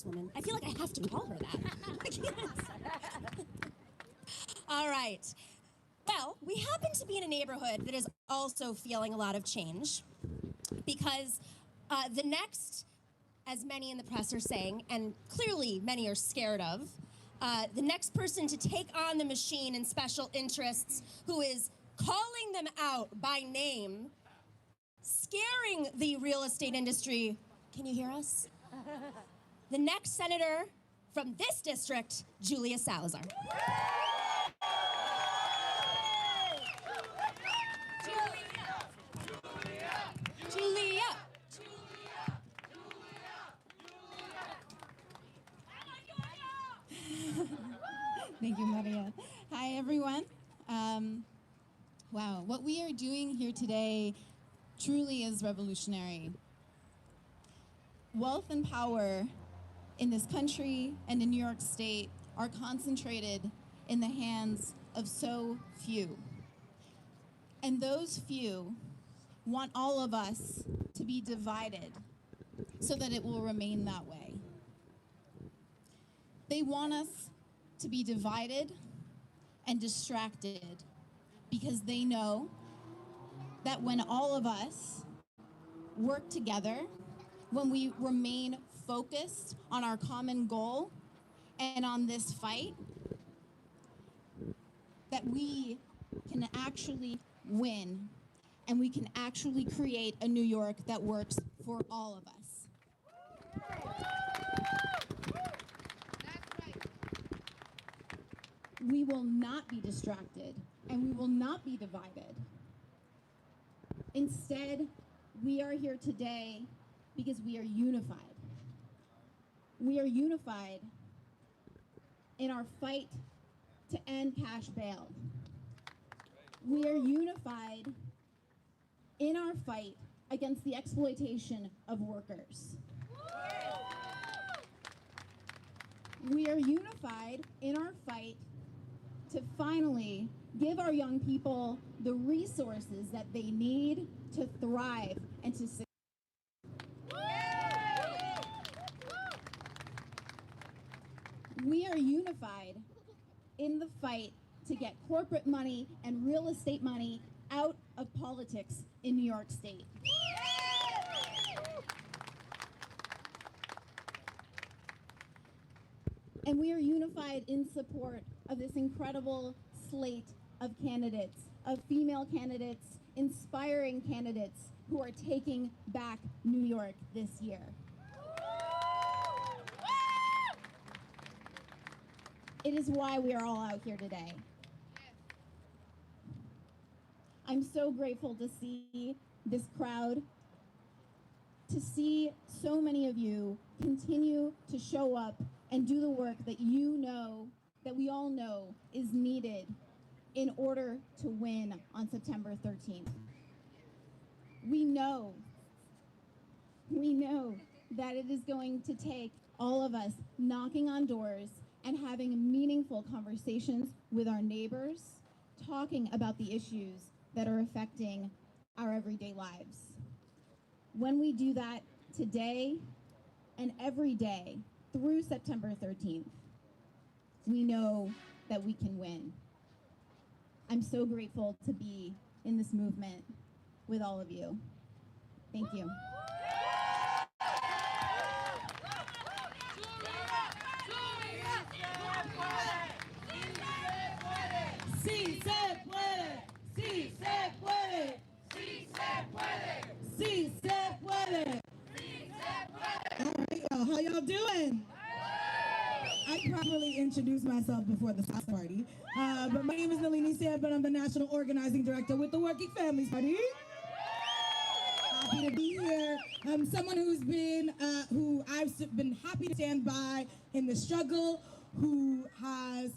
Congresswoman. I feel like I have to call her that. All right. Well, we happen to be in a neighborhood that is also feeling a lot of change because the next, as many in the press are saying, and clearly many are scared of, the next person to take on the machine and special interests who is calling them out by name, scaring the real estate industry. Can you hear us? The next senator from this district, Julia Salazar. Julia. Thank you, Maria. Hi, everyone. Wow, what we are doing here today truly is revolutionary. Wealth and power in this country and in New York State are concentrated in the hands of so few. And those few want all of us to be divided so that it will remain that way. They want us to be divided and distracted because they know that when all of us work together, when we remain focused on our common goal and on this fight, that we can actually win and we can actually create a New York that works for all of us. We will not be distracted and we will not be divided. Instead, we are here today because we are unified. We are unified in our fight to end cash bail. We are unified in our fight against the exploitation of workers. We are unified in our fight to finally give our young people the resources that they need to thrive and to succeed. We are unified in the fight to get corporate money and real estate money out of politics in New York State. And we are unified in support of this incredible slate of candidates, of female candidates, inspiring candidates who are taking back New York this year. It is why we are all out here today. I'm so grateful to see this crowd, to see so many of you continue to show up and do the work that you know, that we all know is needed in order to win on September 13th. We know that it is going to take all of us knocking on doors and having meaningful conversations with our neighbors, talking about the issues that are affecting our everyday lives. When we do that today and every day through September 13th, we know that we can win. I'm so grateful to be in this movement with all of you. Thank you. Sí se puede, sí se puede, sí se puede, sí se puede, sí se puede. All right, y'all, how y'all doing? I properly introduced myself before the house party, but my name is Nalini Sanford. I'm the National Organizing Director with the Working Families Party. Happy to be here. I'm someone who I've been happy to stand by in the struggle, who has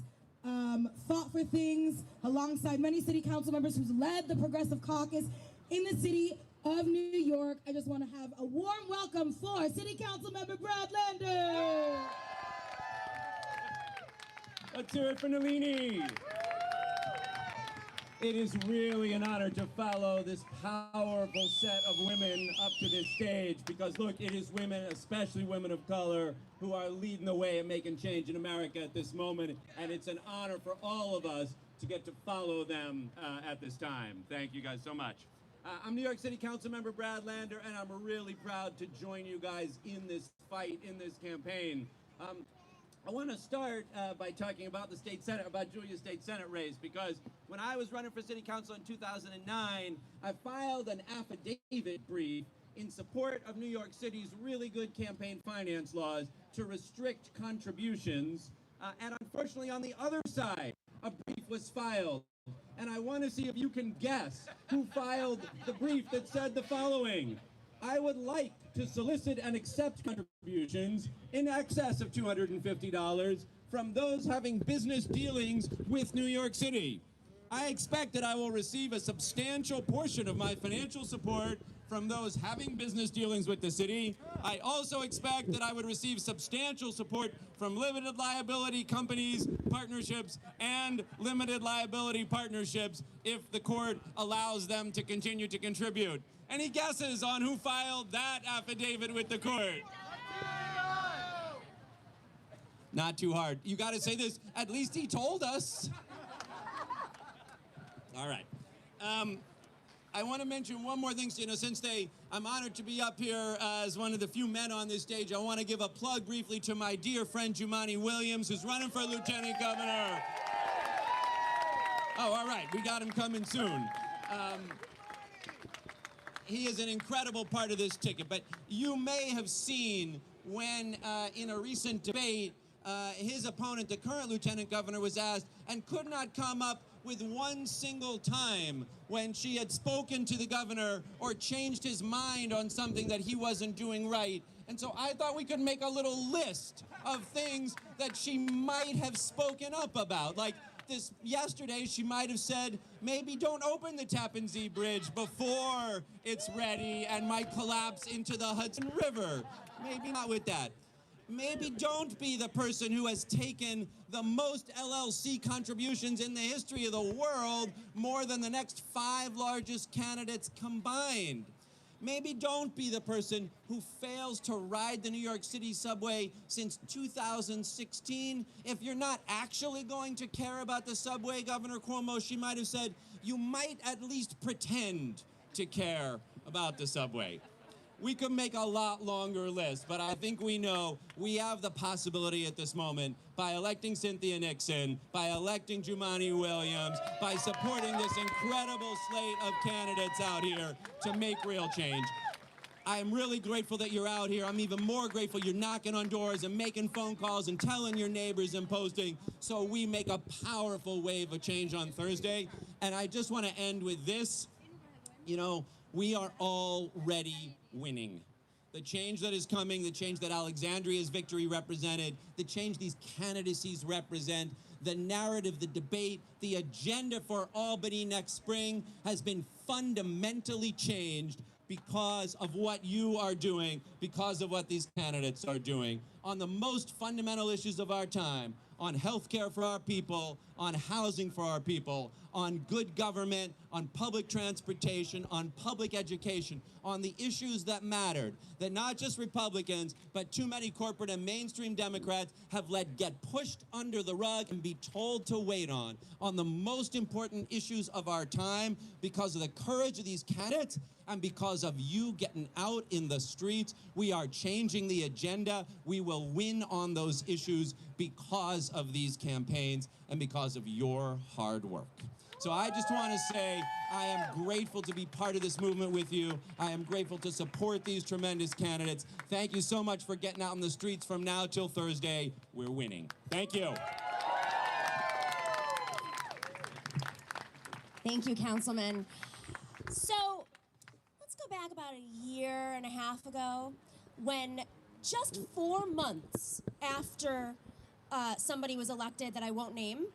fought for things alongside many city council members, who's led the Progressive Caucus in the city of New York. I just want to have a warm welcome for City Council Member Brad Lander. Let's hear it for Nalini. It is really an honor to follow this powerful set of women up to this stage because, look, it is women, especially women of color, who are leading the way and making change in America at this moment, and it's an honor for all of us to get to follow them at this time. Thank you guys so much. I'm New York City Council Member Brad Lander, and I'm really proud to join you guys in this fight, in this campaign. I want to start by talking about the state senate, about Julia's state senate race, because when I was running for city council in 2009, I filed an affidavit brief in support of New York City's really good campaign finance laws to restrict contributions. And unfortunately, on the other side, a brief was filed. And I want to see if you can guess who filed the brief that said the following: I would like to solicit and accept contributions in excess of $250 from those having business dealings with New York City. I expect that I will receive a substantial portion of my financial support from those having business dealings with the city. I also expect that I would receive substantial support from limited liability companies, partnerships, and limited liability partnerships if the court allows them to continue to contribute. Any guesses on who filed that affidavit with the court? Not too hard. You got to say this, at least he told us. All right. I want to mention one more thing, since I'm honored to be up here as one of the few men on this stage. I want to give a plug briefly to my dear friend Jumaane Williams, who's running for lieutenant governor. Oh, all right, we got him coming soon. He is an incredible part of this ticket, but you may have seen when in a recent debate, his opponent, the current lieutenant governor, was asked and could not come up with one single time when she had spoken to the governor or changed his mind on something that he wasn't doing right. And so I thought we could make a little list of things that she might have spoken up about. Like this yesterday, she might have said, maybe don't open the Tappan Zee Bridge before it's ready and might collapse into the Hudson River. Maybe not with that. Maybe don't be the person who has taken the most LLC contributions in the history of the world, more than the next 5 largest candidates combined. Maybe don't be the person who fails to ride the New York City subway since 2016. If you're not actually going to care about the subway, Governor Cuomo, she might have said, you might at least pretend to care about the subway. We could make a lot longer list, but I think we know we have the possibility at this moment by electing Cynthia Nixon, by electing Jumaane Williams, by supporting this incredible slate of candidates out here to make real change. I am really grateful that you're out here. I'm even more grateful you're knocking on doors and making phone calls and telling your neighbors and posting so we make a powerful wave of change on Thursday. And I just want to end with this. You know, we are already winning. The change that is coming, the change that Alexandria's victory represented, the change these candidacies represent, the narrative, the debate, the agenda for Albany next spring has been fundamentally changed because of what you are doing, because of what these candidates are doing on the most fundamental issues of our time, on health care for our people, on housing for our people, on good government, on public transportation, on public education, on the issues that mattered, that not just Republicans, but too many corporate and mainstream Democrats have let get pushed under the rug and be told to wait on the most important issues of our time because of the courage of these candidates and because of you getting out in the streets. We are changing the agenda. We will win on those issues because of these campaigns and because of your hard work. So I just want to say I am grateful to be part of this movement with you. I am grateful to support these tremendous candidates. Thank you so much for getting out in the streets from now till Thursday. We're winning. Thank you. Thank you, Councilman. So let's go back about a year and a half ago when just 4 months after somebody was elected that I won't name,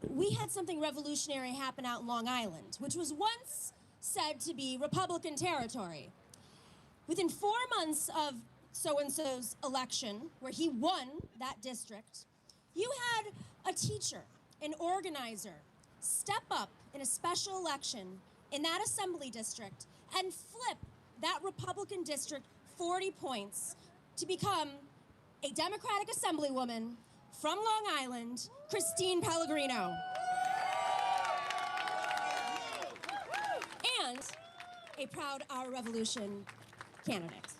we had something revolutionary happen out in Long Island, which was once said to be Republican territory. Within 4 months of so-and-so's election, where he won that district, you had a teacher, an organizer, step up in a special election in that assembly district and flip that Republican district 40 points to become a Democratic Assemblywoman from Long Island, Christine Pellegrino. And a proud Our Revolution candidate.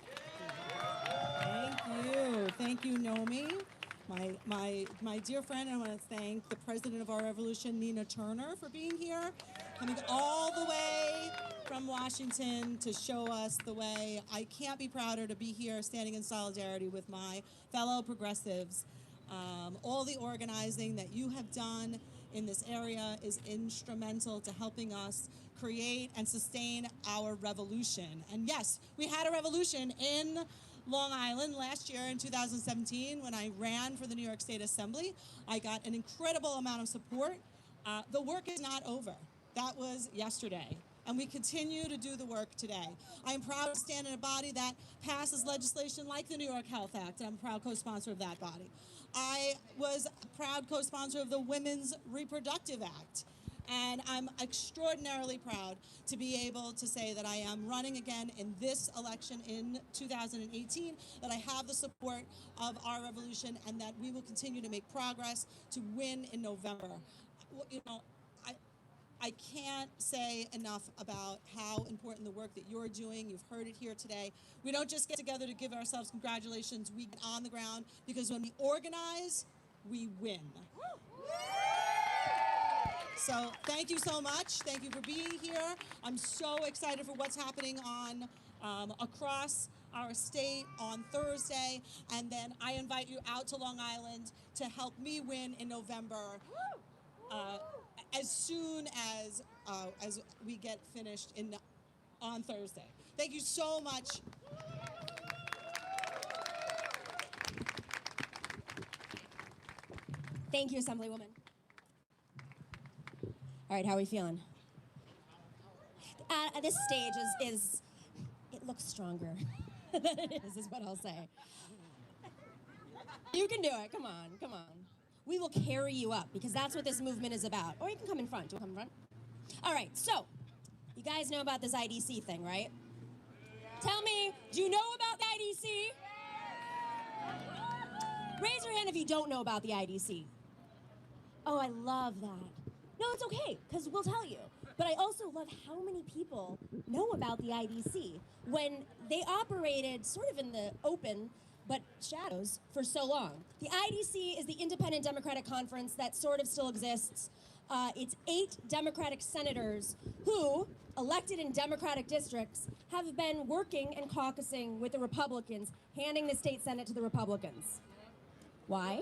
Thank you, Nomi. My dear friend, I want to thank the president of Our Revolution, Nina Turner, for being here, coming all the way from Washington to show us the way. I can't be prouder to be here standing in solidarity with my fellow progressives. All the organizing that you have done in this area is instrumental to helping us create and sustain our revolution. And yes, we had a revolution in Long Island last year in 2017 when I ran for the New York State Assembly. I got an incredible amount of support. The work is not over. That was yesterday. And we continue to do the work today. I am proud to stand in a body that passes legislation like the New York Health Act, and I'm a proud co-sponsor of that body. I was a proud co-sponsor of the Women's Reproductive Act. And I'm extraordinarily proud to be able to say that I am running again in this election in 2018, that I have the support of Our Revolution, and that we will continue to make progress to win in November. You know, I can't say enough about how important the work that you're doing. You've heard it here today. We don't just get together to give ourselves congratulations. We get on the ground, because when we organize, we win. So thank you so much. Thank you for being here. I'm so excited for what's happening on across our state on Thursday. And then I invite you out to Long Island to help me win in November. As soon as we get finished on Thursday. Thank you so much. Thank you, Assemblywoman. All right, how are we feeling? This stage it looks stronger than it is what I'll say. You can do it, come on. We will carry you up, because that's what this movement is about. Or you can come in front. Do you want to come in front? All right, so you guys know about this IDC thing, right? Tell me, do you know about the IDC? Raise your hand if you don't know about the IDC. Oh, I love that. No, it's okay, because we'll tell you. But I also love how many people know about the IDC when they operated sort of in the open but shadows for so long. The IDC is the Independent Democratic Conference that sort of still exists. It's 8 Democratic senators who, elected in Democratic districts, have been working and caucusing with the Republicans, handing the state Senate to the Republicans. Why?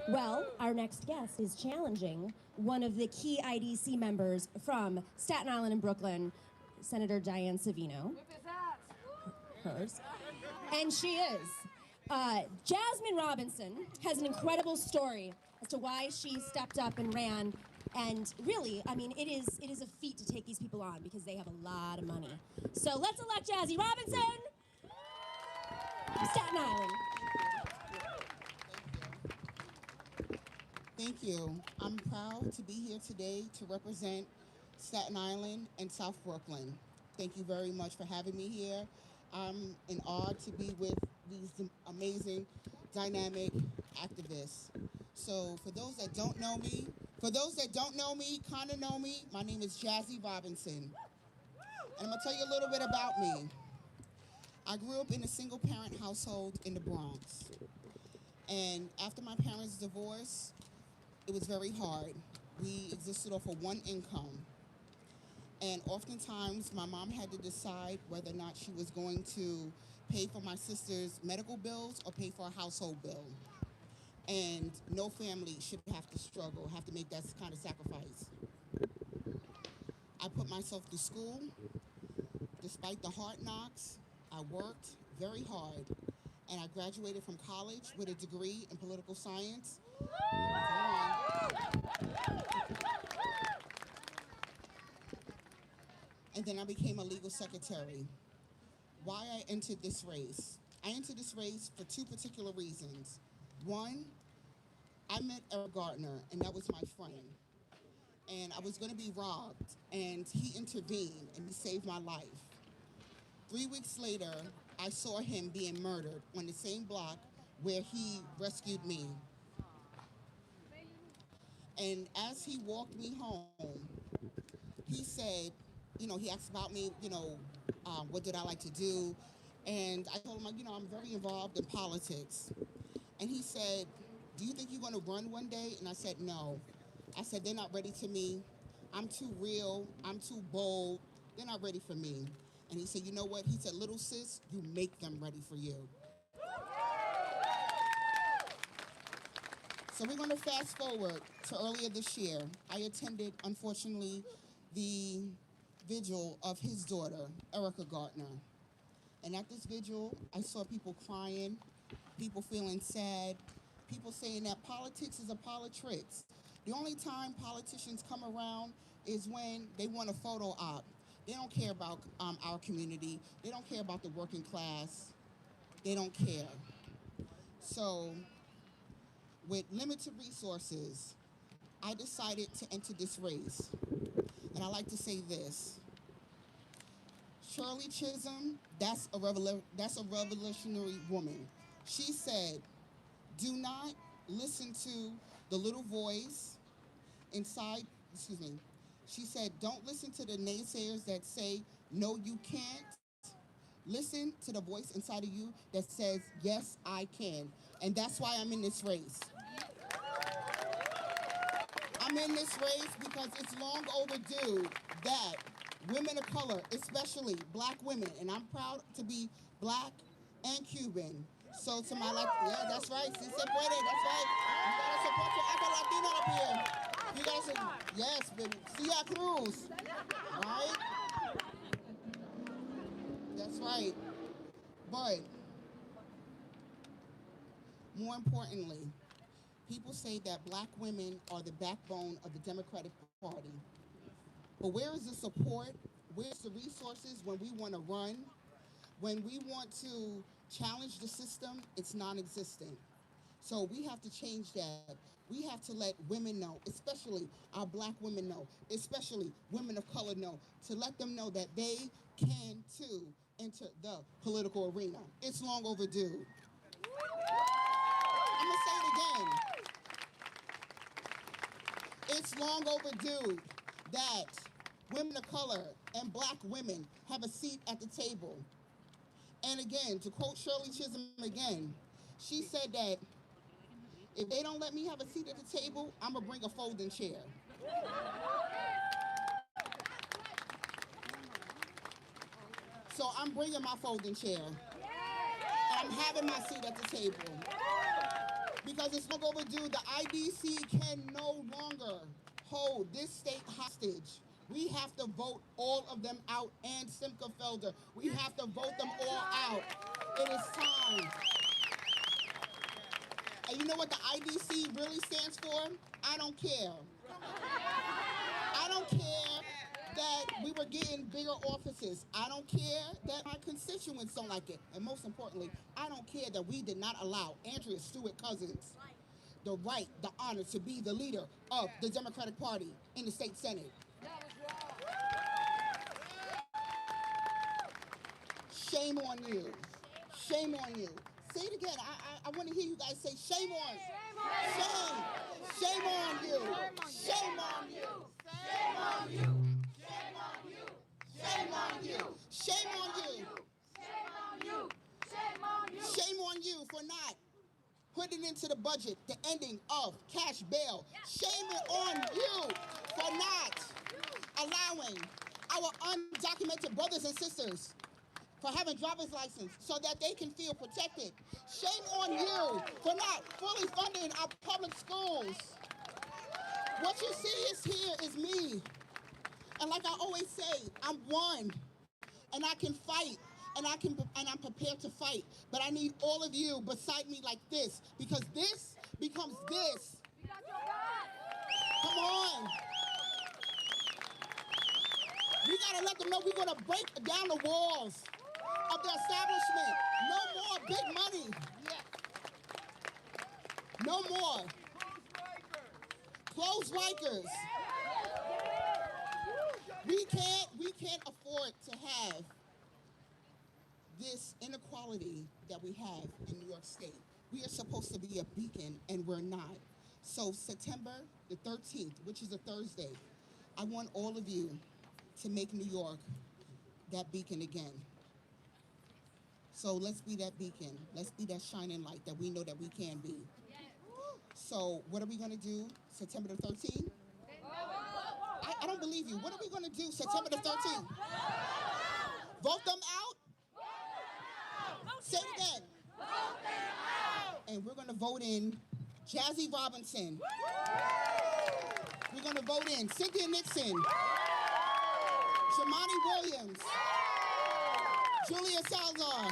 Well, our next guest is challenging one of the key IDC members from Staten Island and Brooklyn, Senator Diane Savino. Whip his ass. Hers. And she is. Jasmine Robinson has an incredible story as to why she stepped up and ran. And really, I mean, it is a feat to take these people on, because they have a lot of money. So let's elect Jazzy Robinson from Staten Island. Thank you. I'm proud to be here today to represent Staten Island and South Brooklyn. Thank you very much for having me here. I'm in awe to be with these amazing, dynamic activists. So for those that don't know me, kind of know me, my name is Jazzy Robinson. And I'm gonna tell you a little bit about me. I grew up in a single-parent household in the Bronx. And after my parents' divorce, it was very hard. We existed off of one income. And oftentimes, my mom had to decide whether or not she was going to pay for my sister's medical bills or pay for a household bill. And no family should have to struggle, have to make that kind of sacrifice. I put myself through school. Despite the hard knocks, I worked very hard. And I graduated from college with a degree in political science. And then I became a legal secretary. Why I entered this race? I entered this race for 2 particular reasons. One, I met Eric Gardner, and that was my friend. and I was going to be robbed, and he intervened and he saved my life. 3 weeks later, I saw him being murdered on the same block where he rescued me. And as he walked me home, he said, he asked about me, what did I like to do? And I told him, I'm very involved in politics. And he said, do you think you're going to run one day? And I said, no. I said, they're not ready to me. I'm too real. I'm too bold. They're not ready for me. And he said, you know what? He said, little sis, you make them ready for you. So we're going to fast forward to earlier this year. I attended, unfortunately, the vigil of his daughter, Erica Gardner. And at this vigil, I saw people crying, people feeling sad, people saying that politics is a politics. The only time politicians come around is when they want a photo op. They don't care about our community. They don't care about the working class. They don't care. So, with limited resources, I decided to enter this race. And I like to say this. Shirley Chisholm, that's a revolutionary woman. She said, do not listen to the little voice inside, She said, don't listen to the naysayers that say, no, you can't. Listen to the voice inside of you that says, yes, I can. And that's why I'm in this race. I'm in this race because it's long overdue that women of color, especially black women, and I'm proud to be black and Cuban. So to my that's right, si se puede, that's right. You gotta support your Afro Latina up here. You guys, yes, baby. Cia Cruz, right? That's right. But more importantly, people say that black women are the backbone of the Democratic Party. But where is the support? Where's the resources when we want to run? When we want to challenge the system, it's non-existent. So we have to change that. We have to let women know, especially our black women know, especially women of color know, to let them know that they can too enter the political arena. It's long overdue. I'm gonna say it again. It's long overdue that women of color and black women have a seat at the table. And again, to quote Shirley Chisholm again, she said that if they don't let me have a seat at the table, I'm gonna bring a folding chair. So I'm bringing my folding chair. And I'm having my seat at the table. Because it's long overdue, the IDC can no longer hold this state hostage. We have to vote all of them out, and Simca Felder. We have to vote them all out. It is time. And you know what the IDC really stands for? I don't care. I don't care that we were getting bigger offices. I don't care that my constituents don't like it. And most importantly, I don't care that we did not allow Andrea Stewart-Cousins the right, the honor to be the leader of the Democratic Party in the state Senate. Shame on you. Shame on you. Say it again. I want to hear you guys say shame on. Shame. Shame on you. Shame on you. Shame on you. Shame on you. Shame on you. Shame on you. Shame on you. Shame on you. Shame on you for not putting into the budget the ending of cash bail. Shame on you for not allowing our undocumented brothers and sisters for having driver's license so that they can feel protected. Shame on you for not fully funding our public schools. What you see is here is me. And like I always say, I'm one, and I can fight, and I'm prepared to fight. But I need all of you beside me like this, because this becomes this. Come on. We gotta let them know we're gonna break down the walls of the establishment. No more big money. No more. Close Rikers. We can't afford to have this inequality that we have in New York State. We are supposed to be a beacon, and we're not. So September the 13th, which is a Thursday, I want all of you to make New York that beacon again. So let's be that beacon. Let's be that shining light that we know that we can be. So what are we going to do September the 13th? I don't believe you. What are we going to do September the 13th? Vote them out? Say it again. And we're going to vote in Jazzy Robinson. We're going to vote in Cynthia Nixon. Jumaane Williams. Julia Salazar.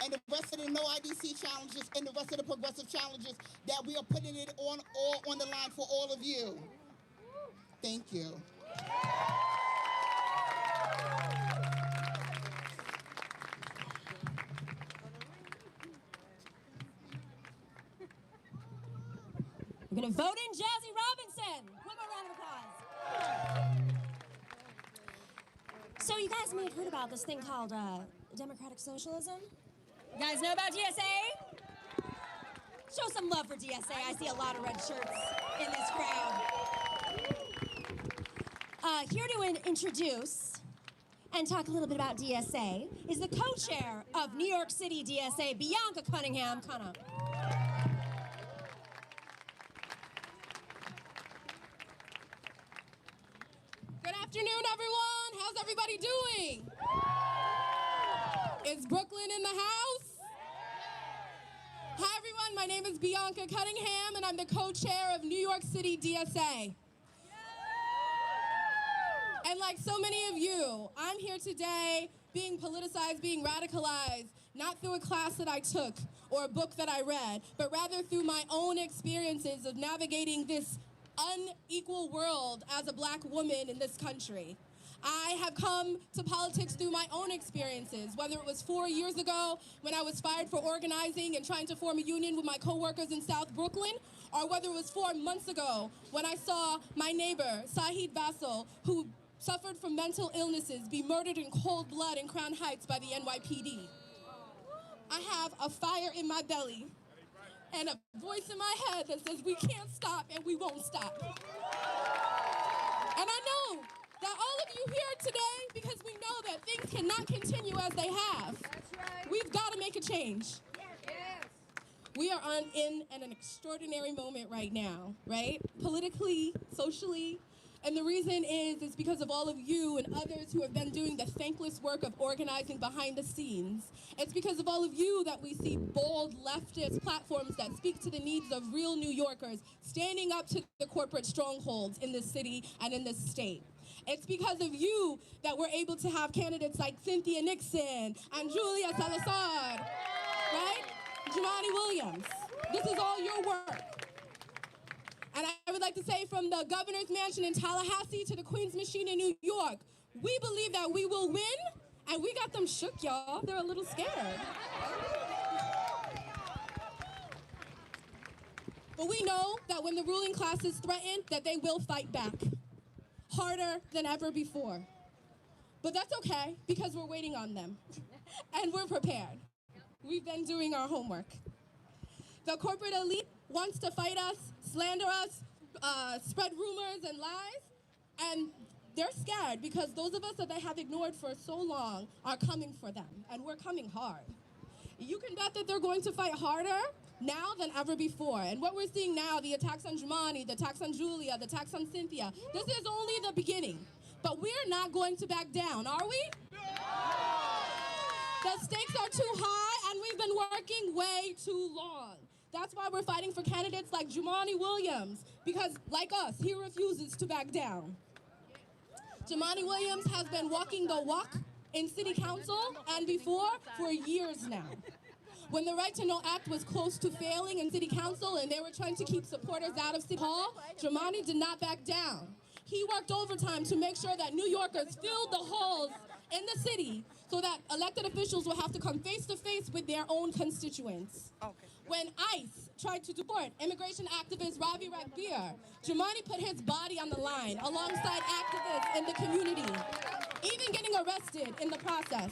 And the rest of the no IDC challenges and the rest of the progressive challenges that we are putting it on all on the line for all of you. Thank you. We're going to vote in Jazzy Robinson. One more round of applause. So you guys may have heard about this thing called democratic socialism. You guys know about DSA? Show some love for DSA. I see a lot of red shirts in this crowd. Here to introduce and talk a little bit about DSA is the co-chair of New York City DSA, Bianca Cunningham. Come on up. Good afternoon, everyone. How's everybody doing? Is Brooklyn in the house? Hi, everyone. My name is Bianca Cunningham, and I'm the co-chair of New York City DSA. And like so many of you, I'm here today being politicized, being radicalized, not through a class that I took or a book that I read, but rather through my own experiences of navigating this unequal world as a black woman in this country. I have come to politics through my own experiences, whether it was 4 years ago when I was fired for organizing and trying to form a union with my coworkers in South Brooklyn, or whether it was 4 months ago when I saw my neighbor, Sahid Basil, who suffered from mental illnesses, be murdered in cold blood in Crown Heights by the NYPD. I have a fire in my belly and a voice in my head that says we can't stop and we won't stop. And I know that all of you here today, because we know that things cannot continue as they have. That's right. We've got to make a change. Yes. We are in an extraordinary moment right now, right? Politically, socially. And the reason is because of all of you and others who have been doing the thankless work of organizing behind the scenes. It's because of all of you that we see bold leftist platforms that speak to the needs of real New Yorkers standing up to the corporate strongholds in this city and in this state. It's because of you that we're able to have candidates like Cynthia Nixon and Julia Salazar, right? Jumaane Williams. This is all your work. And I would like to say, from the governor's mansion in Tallahassee to the Queen's Machine in New York, we believe that we will win, and we got them shook, y'all. They're a little scared. But we know that when the ruling class is threatened, that they will fight back, harder than ever before. But that's okay, because we're waiting on them, and we're prepared. We've been doing our homework. The corporate elite wants to fight us, slander us, spread rumors and lies, and they're scared because those of us that they have ignored for so long are coming for them, and we're coming hard. You can bet that they're going to fight harder now than ever before. And what we're seeing now, the attacks on Jumaane, the attacks on Julia, the attacks on Cynthia, this is only the beginning. But we're not going to back down, are we? No! The stakes are too high, and we've been working way too long. That's why we're fighting for candidates like Jumaane Williams, because like us, he refuses to back down. Jumaane Williams has been walking the walk in city council and before for years now. When the Right to Know Act was close to failing in city council and they were trying to keep supporters out of City Hall, Jumaane did not back down. He worked overtime to make sure that New Yorkers filled the halls in the city so that elected officials will have to come face to face with their own constituents. Okay. When ICE tried to deport immigration activist Ravi Ragbir, Jumaane put his body on the line alongside activists in the community, even getting arrested in the process.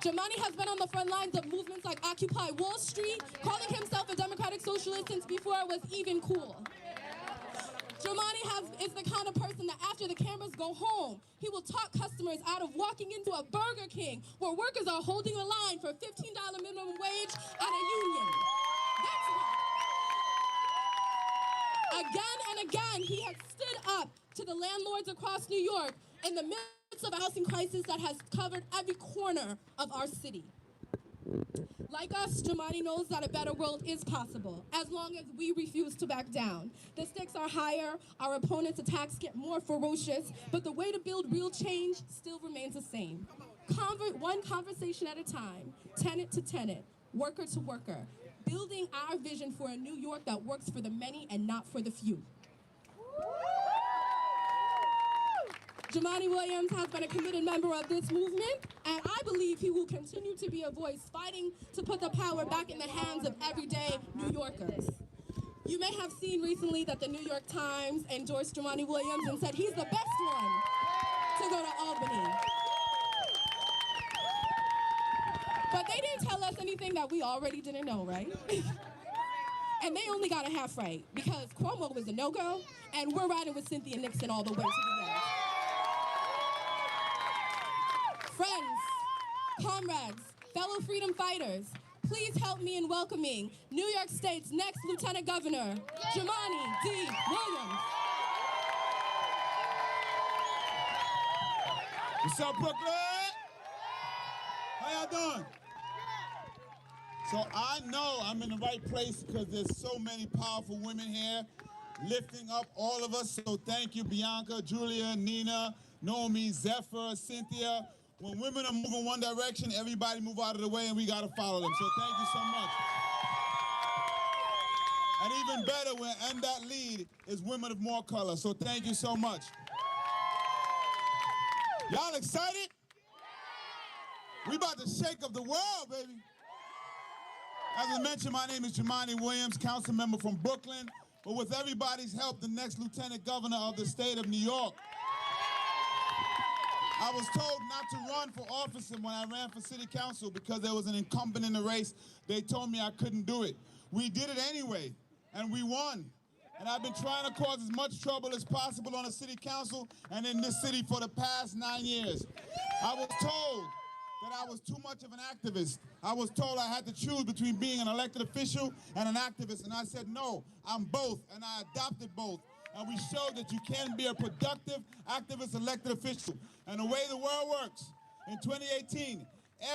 Jumaane has been on the front lines of movements like Occupy Wall Street, calling himself a democratic socialist since before it was even cool. Jumaane is the kind of person that after the cameras go home, he will talk customers out of walking into a Burger King where workers are holding a line for $15 minimum wage and a union. That's right. Again and again, he has stood up to the landlords across New York in the midst of a housing crisis that has covered every corner of our city. Like us, Jumaane knows that a better world is possible, as long as we refuse to back down. The stakes are higher, our opponents' attacks get more ferocious, but the way to build real change still remains the same. One conversation at a time, tenant to tenant, worker to worker, building our vision for a New York that works for the many and not for the few. Jumaane Williams has been a committed member of this movement, and I believe he will continue to be a voice fighting to put the power back in the hands of everyday New Yorkers. You may have seen recently that the New York Times endorsed Jumaane Williams and said he's the best one to go to Albany. But they didn't tell us anything that we already didn't know, right? And they only got a half right, because Cuomo was a no-go, and we're riding with Cynthia Nixon all the way to the end. Friends, comrades, fellow freedom fighters, please help me in welcoming New York State's next Lieutenant Governor, Jumaane D. Williams. What's up, Brooklyn? How y'all doing? So I know I'm in the right place because there's so many powerful women here lifting up all of us. So thank you, Bianca, Julia, Nina, Naomi, Zephyr, Cynthia. When women are moving one direction, everybody move out of the way and we gotta follow them. So thank you so much. And even better, when that lead is women of more color. So thank you so much. Y'all excited? We about to shake up the world, baby. As I mentioned, my name is Jumaane Williams, council member from Brooklyn, but with everybody's help, the next lieutenant governor of the state of New York. I was told not to run for office when I ran for city council because there was an incumbent in the race. They told me I couldn't do it. We did it anyway, and we won. And I've been trying to cause as much trouble as possible on the city council and in this city for the past 9 years. I was told that I was too much of an activist. I was told I had to choose between being an elected official and an activist, and I said, no, I'm both, and I adopted both. And we showed that you can be a productive activist elected official. And the way the world works, in 2018,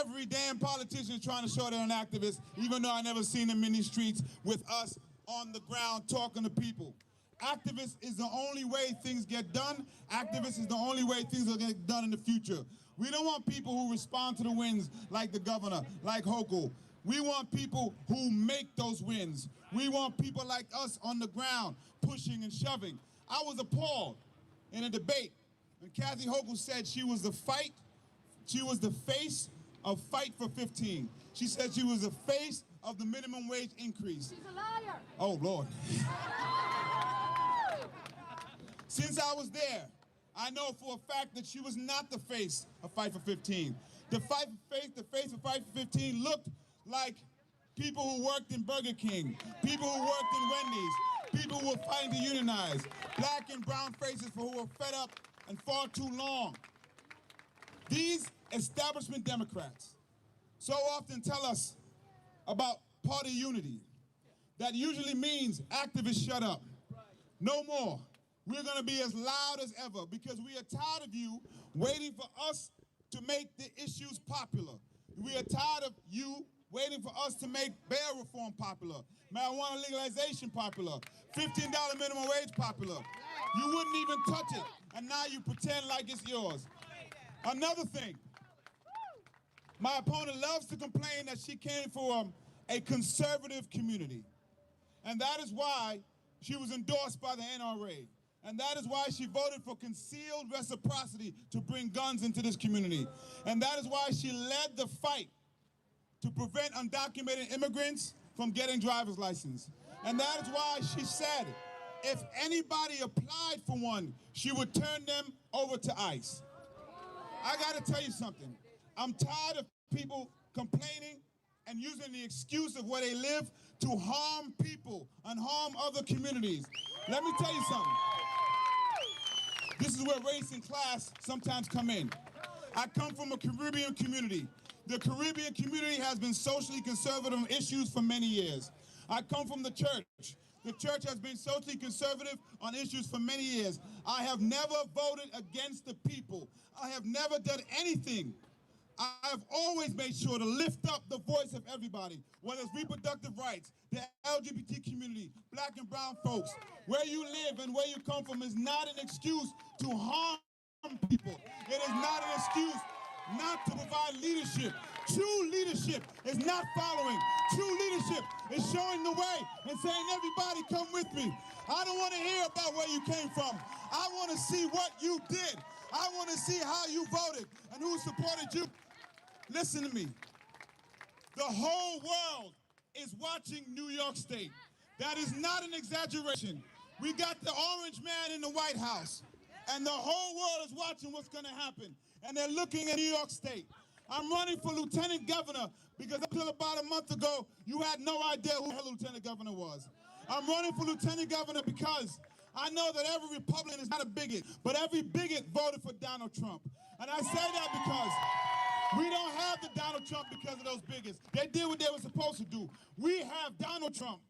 every damn politician is trying to show they're an activist, even though I never seen them in these streets with us on the ground talking to people. Activist is the only way things get done. Activist is the only way things will get done in the future. We don't want people who respond to the wins like the governor, like Hochul. We want people who make those wins. We want people like us on the ground, pushing and shoving. I was appalled in a debate when Kathy Hochul said she was the face of Fight for 15. She said she was the face of the minimum wage increase. She's a liar. Oh, Lord. Since I was there, I know for a fact that she was not the face of Fight for 15. The face of Fight for 15 looked like people who worked in Burger King, people who worked in Wendy's, people who were fighting to unionize, black and brown faces who were fed up and far too long. These establishment Democrats so often tell us about party unity. That usually means activists shut up. No more. We're gonna be as loud as ever because we are tired of you waiting for us to make the issues popular. We are tired of you waiting for us to make bail reform popular, marijuana legalization popular, $15 minimum wage popular. You wouldn't even touch it, and now you pretend like it's yours. Another thing, my opponent loves to complain that she came from a conservative community, and that is why she was endorsed by the NRA. And that is why she voted for concealed reciprocity to bring guns into this community. And that is why she led the fight to prevent undocumented immigrants from getting driver's license. And that is why she said if anybody applied for one, she would turn them over to ICE. I gotta tell you something. I'm tired of people complaining and using the excuse of where they live to harm people and harm other communities. Let me tell you something. This is where race and class sometimes come in. I come from a Caribbean community. The Caribbean community has been socially conservative on issues for many years. I come from the church. The church has been socially conservative on issues for many years. I have never voted against the people. I have never done anything. I have always made sure to lift up the voice of everybody, whether it's reproductive rights, the LGBT community, black and brown folks. Where you live and where you come from is not an excuse to harm people. It is not an excuse not to provide leadership. True leadership is not following. True leadership is showing the way and saying, everybody come with me. I don't want to hear about where you came from. I want to see what you did. I want to see how you voted and who supported you. Listen to me. The whole world is watching New York State. That is not an exaggeration. We got the orange man in the White House, and the whole world is watching what's going to happen. And they're looking at New York State. I'm running for lieutenant governor because until about a month ago, you had no idea who the lieutenant governor was. I'm running for lieutenant governor because I know that every Republican is not a bigot, but every bigot voted for Donald Trump. And I say that because we don't have the Donald Trump because of those bigots. They did what they were supposed to do. We have Donald Trump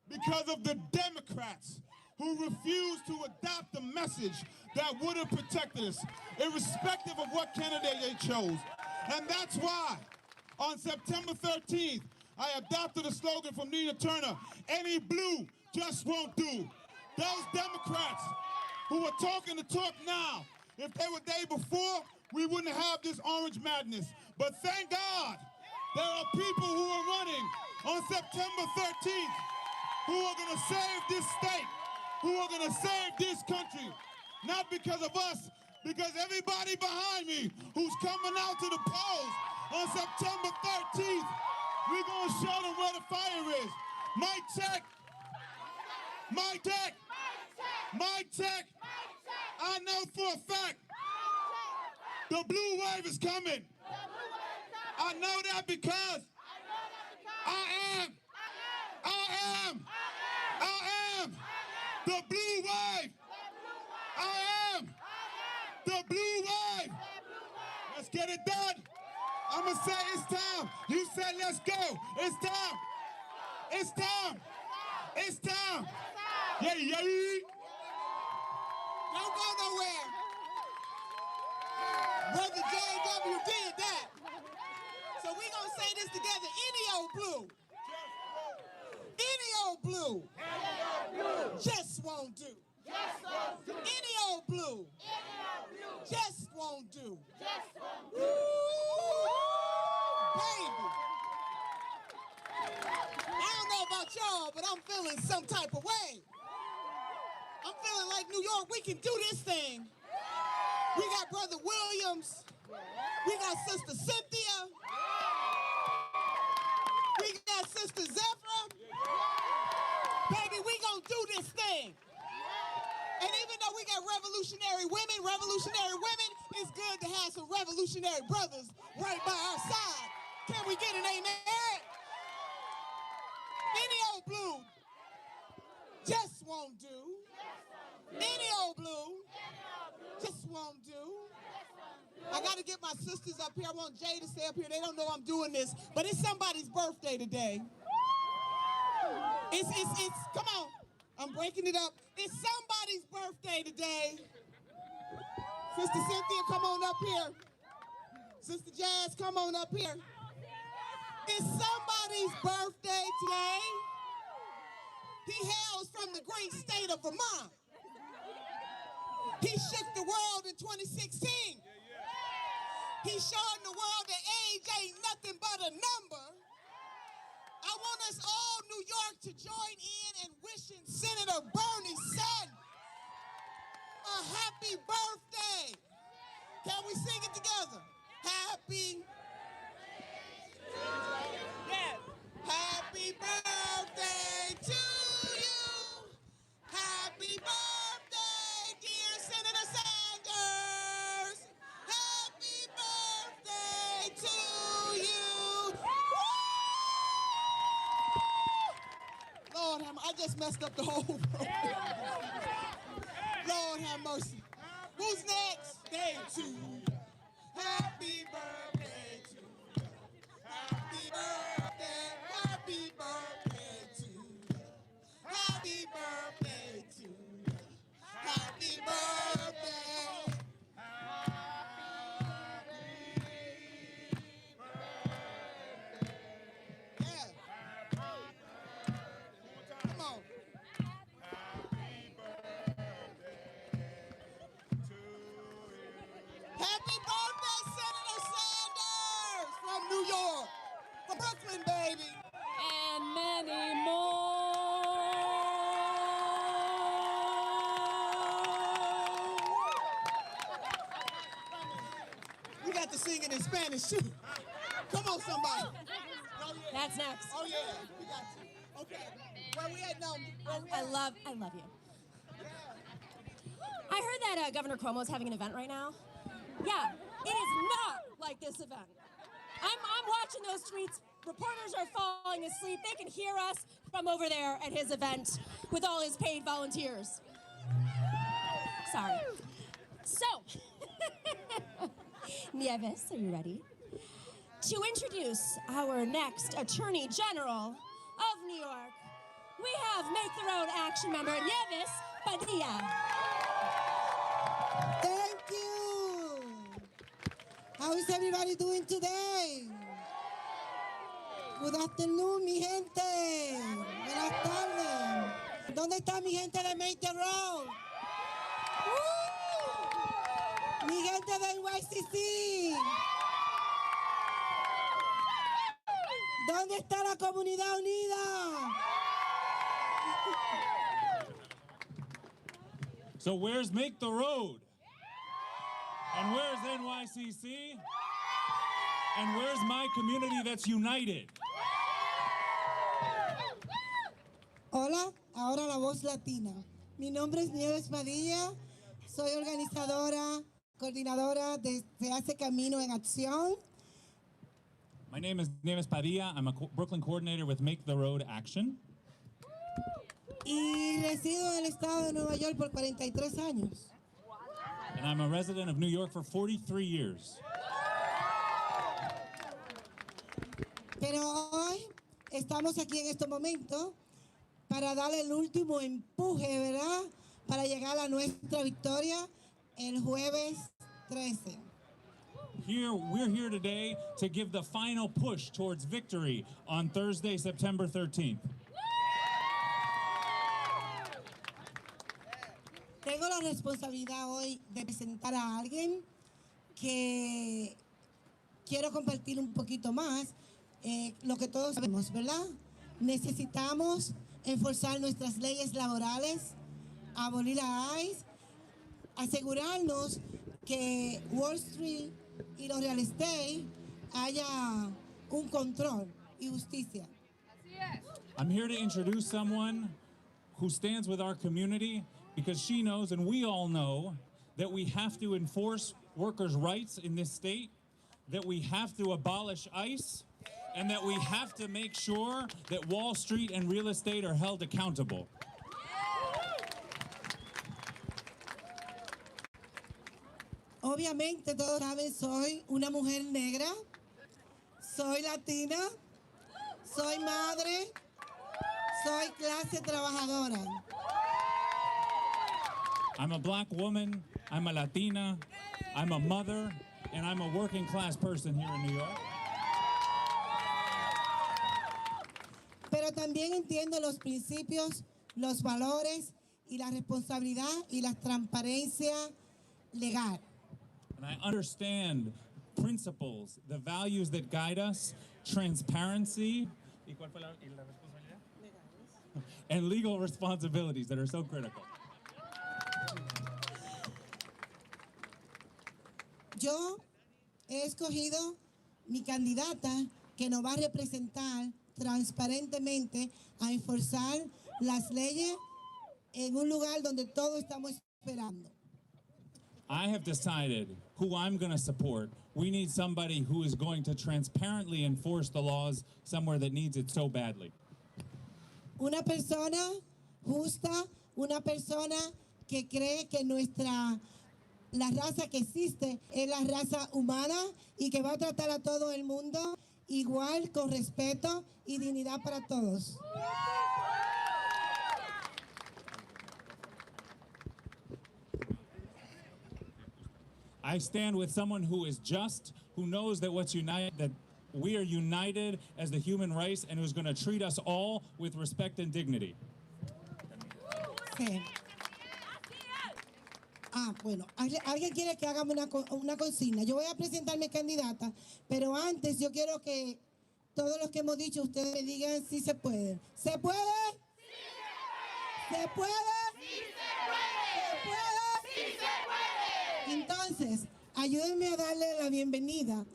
because of the Democrats who refused to adopt the message that would have protected us, irrespective of what candidate they chose. And that's why on September 13th, I adopted a slogan from Nina Turner, any blue just won't do. Those Democrats who are talking the talk now, if they were there before, we wouldn't have this orange madness. But thank God there are people who are running on September 13th who are going to save this state, who are going to save this country. Not because of us, because everybody behind me who's coming out to the polls on September 13th, we're going to show them where the fire is. Mic check. Mic check. Mic check. I know for a fact the blue wave is coming. I know that because I am the blue wave. I am the blue wave. Let's get it done. I'm going to say it's time. You said let's go. It's time. It's time. It's time. Yeah, yeah. Don't go nowhere. Brother J.W. did that. So we gonna say this together. Any old blue. Any old blue. Just won't do. Any old blue. Just won't do. Ooh, baby. I don't know about y'all, but I'm feeling some type of way. I'm feeling like New York, we can do this thing. We got Brother Williams. We got Sister Cynthia. We got Sister Zephyr. Baby, we gonna do this thing. And even though we got revolutionary women, it's good to have some revolutionary brothers right by our side. Can we get an amen? Any old blue just won't do. Any old blue just won't do. I got to get my sisters up here. I want Jay to stay up here. They don't know I'm doing this, but it's somebody's birthday today. It's come on. I'm breaking it up. It's somebody's birthday today. Sister Cynthia, come on up here. Sister Jazz, come on up here. It's somebody's birthday today. He hails from the great state of Vermont. He shook the world in 2016. He's showing the world that age ain't nothing but a number. I want us all, New York, to join in and wishing Senator Bernie's son a happy birthday. Can we sing it together? Happy birthday to you. Yes. Happy birthday. messed up the whole program. Lord have mercy. Who's next? Day 2. Happy birthday to you. Happy birthday. Happy birthday to you. Happy birthday to you. Happy birthday. Yeah. Come on. Happy birthday, Senator Sanders from New York. From Brooklyn, baby. And many more. We got to sing it in Spanish, too. Come on, somebody. Oh, yeah. That's next. Oh, yeah. We got to. Okay. Where we at now? I love you. I heard that Governor Cuomo's having an event right now. Yeah, it is not like this event. I'm watching those tweets. Reporters are falling asleep. They can hear us from over there at his event with all his paid volunteers. Sorry. So, Nieves, are you ready? To introduce our next Attorney General of New York, we have Make the Road Action member Nieves Padilla. Thank you. How is everybody doing today? Good afternoon, mi gente. Buenas tardes. ¿Dónde está mi gente de Make the Road? Mi gente de NYCC. ¿Dónde está la comunidad unida? So where's Make the Road? And where's NYCC? And where's my community that's united? Hola, ahora la voz latina. Mi nombre es Nieves Padilla. Soy organizadora, coordinadora de Se Hace Camino en Acción. My name is Nieves Padilla. I'm a Brooklyn coordinator with Make the Road Action. Y resido en el estado de Nueva York por 43 años. And I'm a resident of New York for 43 years. Pero hoy estamos aquí en este momento para darle el último empuje, ¿verdad? Para llegar a nuestra victoria el jueves 13. We're here today to give the final push towards victory on Thursday, September 13th. Tengo la responsabilidad hoy de presentar a alguien que quiero compartir un poquito más lo que todos sabemos, ¿verdad? Necesitamos enforzar nuestras leyes laborales, abolir la ICE, asegurarnos que Wall Street y los real estate haya un control y justicia. I'm here to introduce someone who stands with our community because she knows, and we all know, that we have to enforce workers' rights in this state, that we have to abolish ICE, and that we have to make sure that Wall Street and real estate are held accountable. Obviamente, todos saben, soy una mujer negra, soy latina, soy madre, soy clase trabajadora. I'm a black woman, I'm a Latina, I'm a mother, and I'm a working class person here in New York. Pero también entiendo los principios, los valores y la responsabilidad y la transparencia legal. And I understand principles, the values that guide us, transparency, ¿y cuál fue la responsabilidad? And legal responsibilities that are so critical. Yo he escogido mi candidata que nos va a representar transparentemente a enforzar las leyes en un lugar donde todos estamos esperando. I have decided who I'm going to support. We need somebody who is going to transparently enforce the laws somewhere that needs it so badly. Una persona justa, una persona que cree que la raza que existe es la raza humana y que va a tratar a todo el mundo igual, con respeto y dignidad para todos. I stand with someone who is just, who knows that that we are united as the human race, and who's going to treat us all with respect and dignity. Sí. Bueno, alguien quiere que hagamos una consigna. Yo voy a presentar mi candidata, pero antes yo quiero que todos los que hemos dicho, ustedes me digan si se puede. ¿Se puede? Sí se puede. ¿Se puede? Sí se puede. ¿Se puede? Sí se puede. Entonces, ayúdenme a darle la bienvenida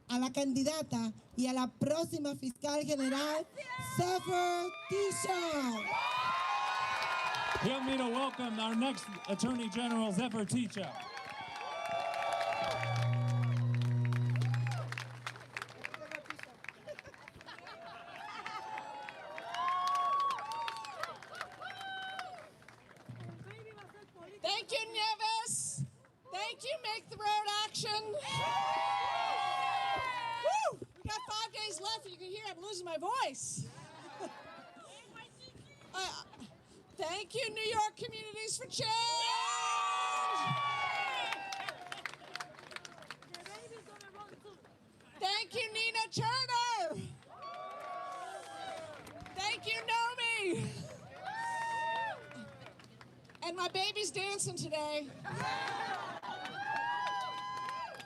a la candidata y a la próxima fiscal general, Zephyr Teachout. Help me to welcome our next Attorney General, Zephyr Teachout. Thank you, Nieves. Thank you, Make the Road Action. Woo! We got 5 days left. You can hear I'm losing my voice. Thank you, New York Communities for Change. Thank you, Nina Turner. Thank you, Nomi. And my baby's dancing today.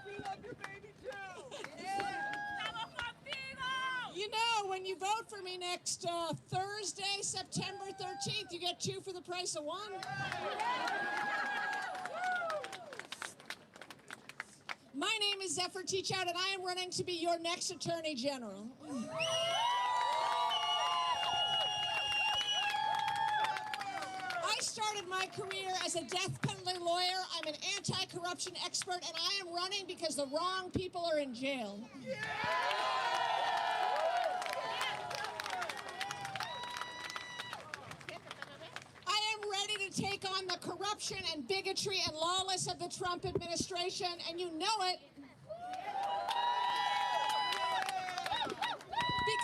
We love your baby too. You know, when you vote for me next Thursday, September 13th, you get 2 for the price of 1. My name is Zephyr Teachout, and I am running to be your next Attorney General. I started my career as a death penalty lawyer. I'm an anti-corruption expert, and I am running because the wrong people are in jail. Take on the corruption and bigotry and lawless of the Trump administration, and you know it.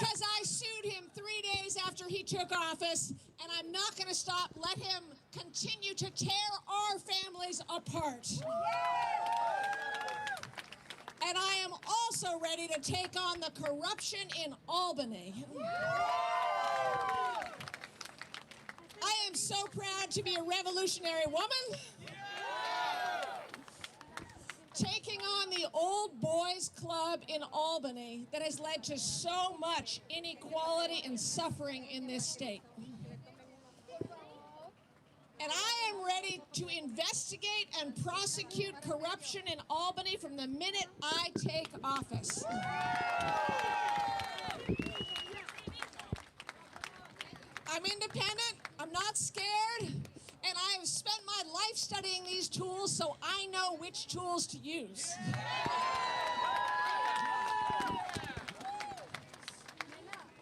Because I sued him 3 days after he took office, and I'm not going to stop. Let him continue to tear our families apart. And I am also ready to take on the corruption in Albany. I am so proud to be a revolutionary woman. Taking on the old boys club in Albany that has led to so much inequality and suffering in this state. And I am ready to investigate and prosecute corruption in Albany from the minute I take office. I'm independent, I'm not scared, and I have spent my life studying these tools, so I know which tools to use.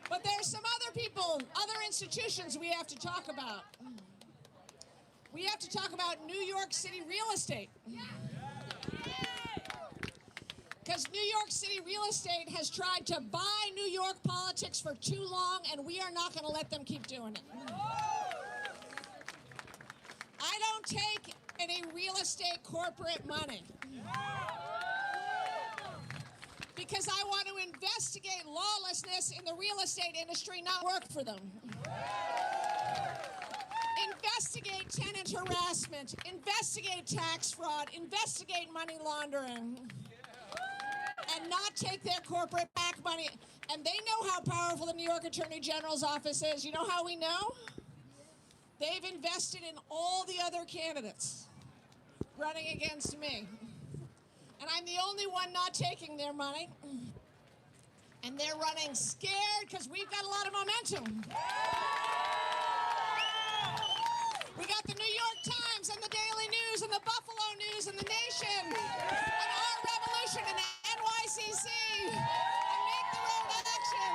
But there's some other people, other institutions we have to talk about. We have to talk about New York City real estate. Because New York City real estate has tried to buy New York politics for too long, and we are not going to let them keep doing it. I don't take any real estate corporate money. Because I want to investigate lawlessness in the real estate industry, not work for them. Investigate tenant harassment, investigate tax fraud, investigate money laundering, and not take their corporate PAC money. And they know how powerful the New York Attorney General's office is. You know how we know? They've invested in all the other candidates running against me. And I'm the only one not taking their money. And they're running scared because we've got a lot of momentum. We got the New York Times and the Daily News and the Buffalo News and the Nation and Our Revolution and NYCC and Make the Road Action.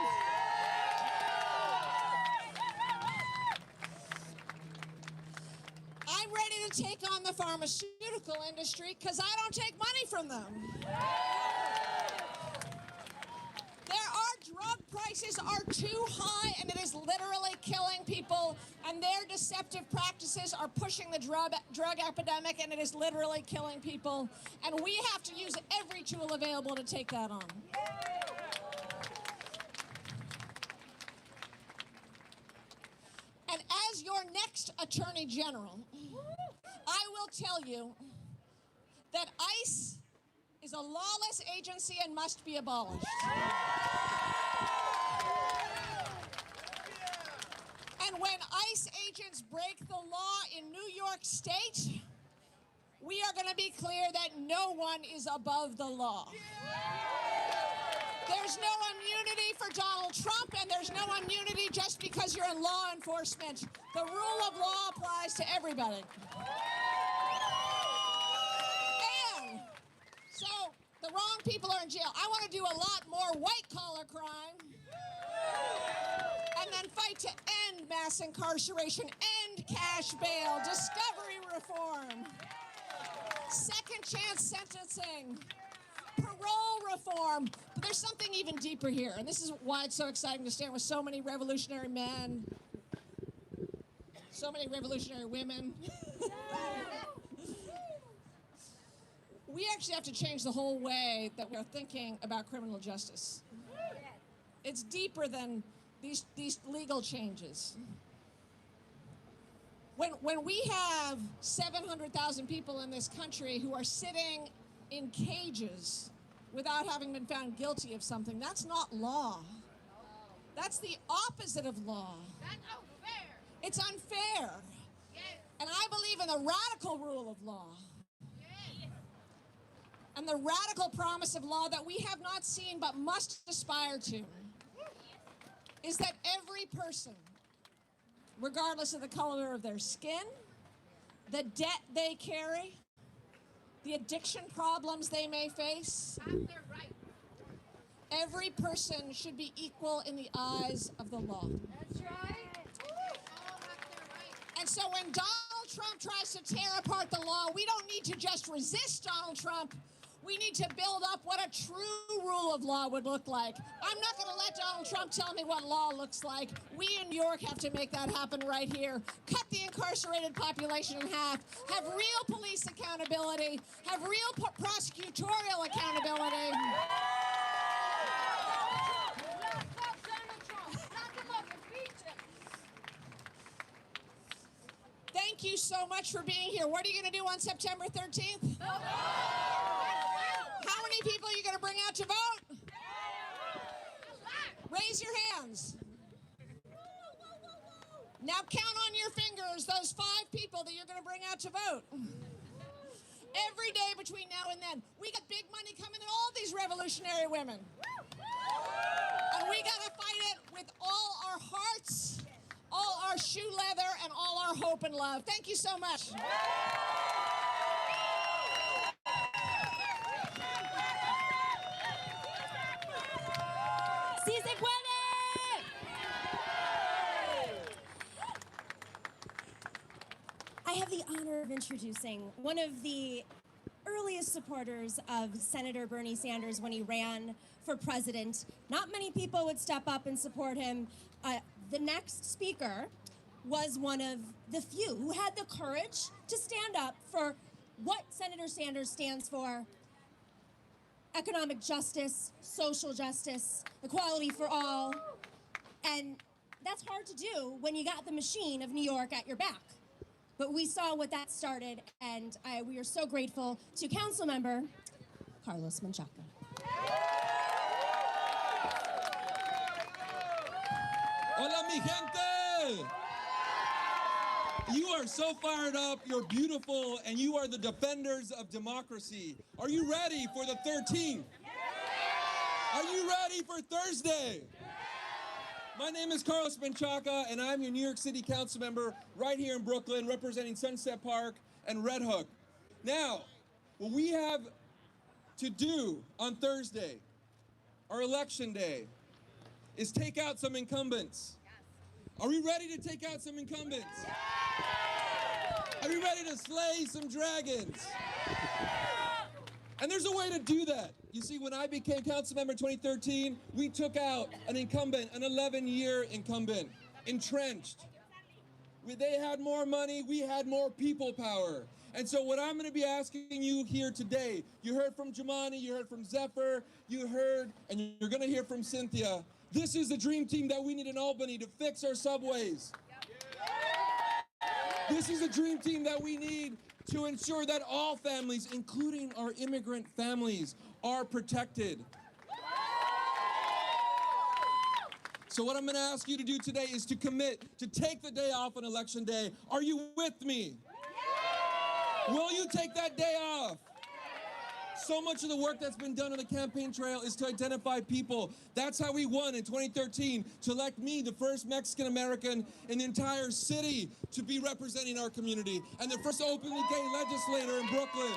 the pharmaceutical industry because I don't take money from them. Drug prices are too high, and it is literally killing people, and their deceptive practices are pushing the drug epidemic, and it is literally killing people, and we have to use every tool available to take that on. And as your next Attorney General, I will tell you that ICE is a lawless agency and must be abolished. And when ICE agents break the law in New York State, we are going to be clear that no one is above the law. There's no immunity for Donald Trump, and there's no immunity just because you're in law enforcement. The rule of law applies to everybody. And so the wrong people are in jail. I want to do a lot more white-collar crime. And then fight to end mass incarceration, end cash bail, discovery reform, second chance sentencing, parole reform. But there's something even deeper here, and this is why it's so exciting to stand with so many revolutionary men, so many revolutionary women. We actually have to change the whole way that we're thinking about criminal justice. It's deeper than these legal changes. When we have 700,000 people in this country who are sitting in cages without having been found guilty of something, that's not law. That's the opposite of law. That's unfair. It's unfair. Yes. And I believe in the radical rule of law. Yes. And the radical promise of law that we have not seen but must aspire to is that every person, regardless of the color of their skin, the debt they carry, the addiction problems they may face, Have their right. every person should be equal in the eyes of the law. That's right. All have their right. And so when Donald Trump tries to tear apart the law, we don't need to just resist Donald Trump. We need to build up what a true rule of law would look like. I'm not going to let Donald Trump tell me what law looks like. We in New York have to make that happen right here. Cut the incarcerated population in half. Have real police accountability. Have real prosecutorial accountability. Lock up Donald Trump. Lock him up and beat him. Thank you so much for being here. What are you going to do on September 13th? How many people are you going to bring out to vote? Raise your hands. Now count on your fingers those 5 people that you're going to bring out to vote. Every day between now and then. We got big money coming to all these revolutionary women. And we got to fight it with all our hearts, all our shoe leather, and all our hope and love. Thank you so much. ¡Sí se puede! I have the honor of introducing one of the earliest supporters of Senator Bernie Sanders when he ran for president. Not many people would step up and support him. The next speaker was one of the few who had the courage to stand up for what Senator Sanders stands for: economic justice, social justice, equality for all. And that's hard to do when you got the machine of New York at your back. But we saw what that started, and we are so grateful to Councilmember Carlos Menchaca. Hola, mi gente! You are so fired up, you're beautiful, and you are the defenders of democracy. Are you ready for the 13th? Are you ready for Thursday? My name is Carlos Menchaca, and I'm your New York City Council member right here in Brooklyn, representing Sunset Park and Red Hook. Now, what we have to do on Thursday, our election day, is take out some incumbents. Are we ready to take out some incumbents? Are you ready to slay some dragons? And there's a way to do that. You see, when I became council member in 2013, we took out an incumbent, an 11-year incumbent, entrenched. They had more money, we had more people power. And so what I'm going to be asking you here today, you heard from Jumaane, you heard from Zephyr, you heard, and you're going to hear from Cynthia. This is the dream team that we need in Albany to fix our subways. This is a dream team that we need to ensure that all families, including our immigrant families, are protected. So what I'm going to ask you to do today is to commit to take the day off on election day. Are you with me? Will you take that day off? So much of the work that's been done on the campaign trail is to identify people. That's how we won in 2013, to elect me, the first Mexican American in the entire city, to be representing our community, and the first openly gay legislator in Brooklyn.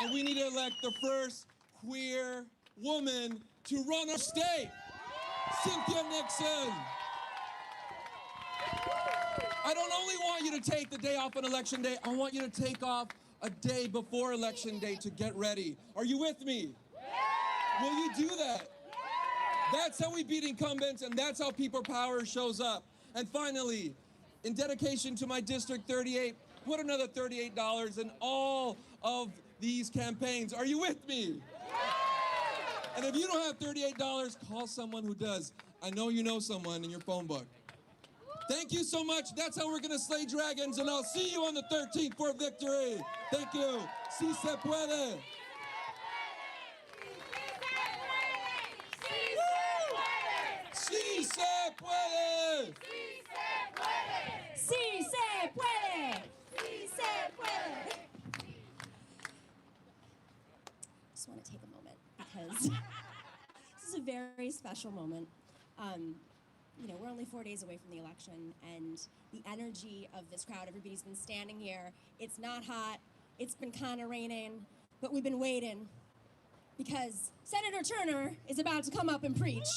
And we need to elect the first queer woman to run our state, Cynthia Nixon. I don't only want you to take the day off on election day, I want you to take off a day before election day to get ready. Are you with me? Yeah. Will you do that? Yeah. That's how we beat incumbents, and that's how people power shows up. And finally, in dedication to my District 38, put another $38 in all of these campaigns. Are you with me? Yeah. And if you don't have $38, call someone who does. I know you know someone in your phone book. Thank you so much. That's how we're going to slay dragons, and I'll see you on the 13th for victory. Thank you. Si se puede. Si se puede. Sí se puede. Sí se puede. Just want to take a moment because this is a very special moment. You know, we're only 4 days away from the election, and the energy of this crowd, everybody's been standing here. It's not hot, it's been kind of raining, but we've been waiting because Senator Turner is about to come up and preach.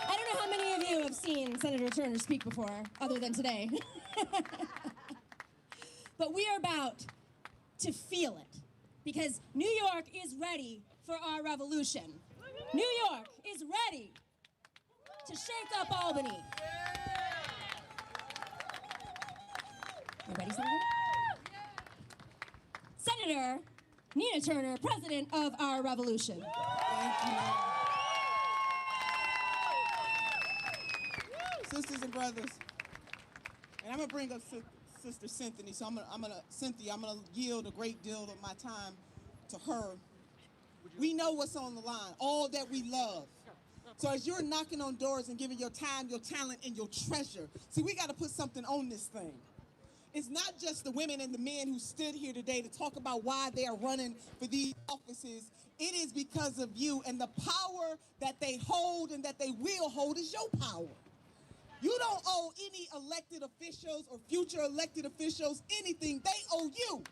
I don't know how many of you have seen Senator Turner speak before, other than today. But we are about to feel it, because New York is ready for our revolution. New York is ready to shake up Albany. You ready, Senator? Senator Nina Turner, president of our revolution. Thank you. Sisters and brothers, and I'm gonna bring up Sister Cynthia. So I'm gonna yield a great deal of my time to her. We know what's on the line, all that we love. So as you're knocking on doors and giving your time, your talent, and your treasure, see, we got to put something on this thing. It's not just the women and the men who stood here today to talk about why they are running for these offices. It is because of you, and the power that they hold and that they will hold is your power. You don't owe any elected officials or future elected officials anything. They owe you.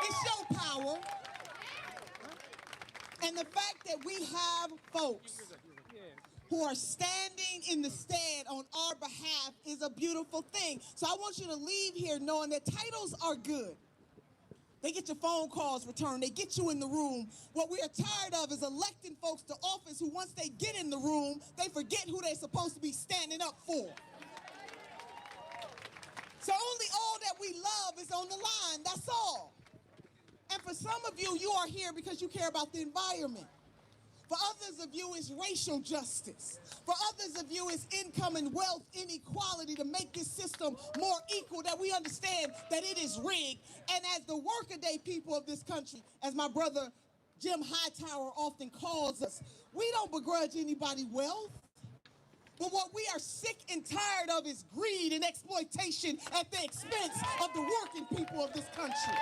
It's your power. And the fact that we have folks who are standing in the stead on our behalf is a beautiful thing. So I want you to leave here knowing that titles are good. They get your phone calls returned. They get you in the room. What we are tired of is electing folks to office who, once they get in the room, they forget who they're supposed to be standing up for. So only all that we love is on the line. That's all. And for some of you, you are here because you care about the environment. For others of you, it's racial justice. For others of you, it's income and wealth inequality to make this system more equal, that we understand that it is rigged. And as the workaday people of this country, as my brother Jim Hightower often calls us, we don't begrudge anybody wealth. But what we are sick and tired of is greed and exploitation at the expense of the working people of this country.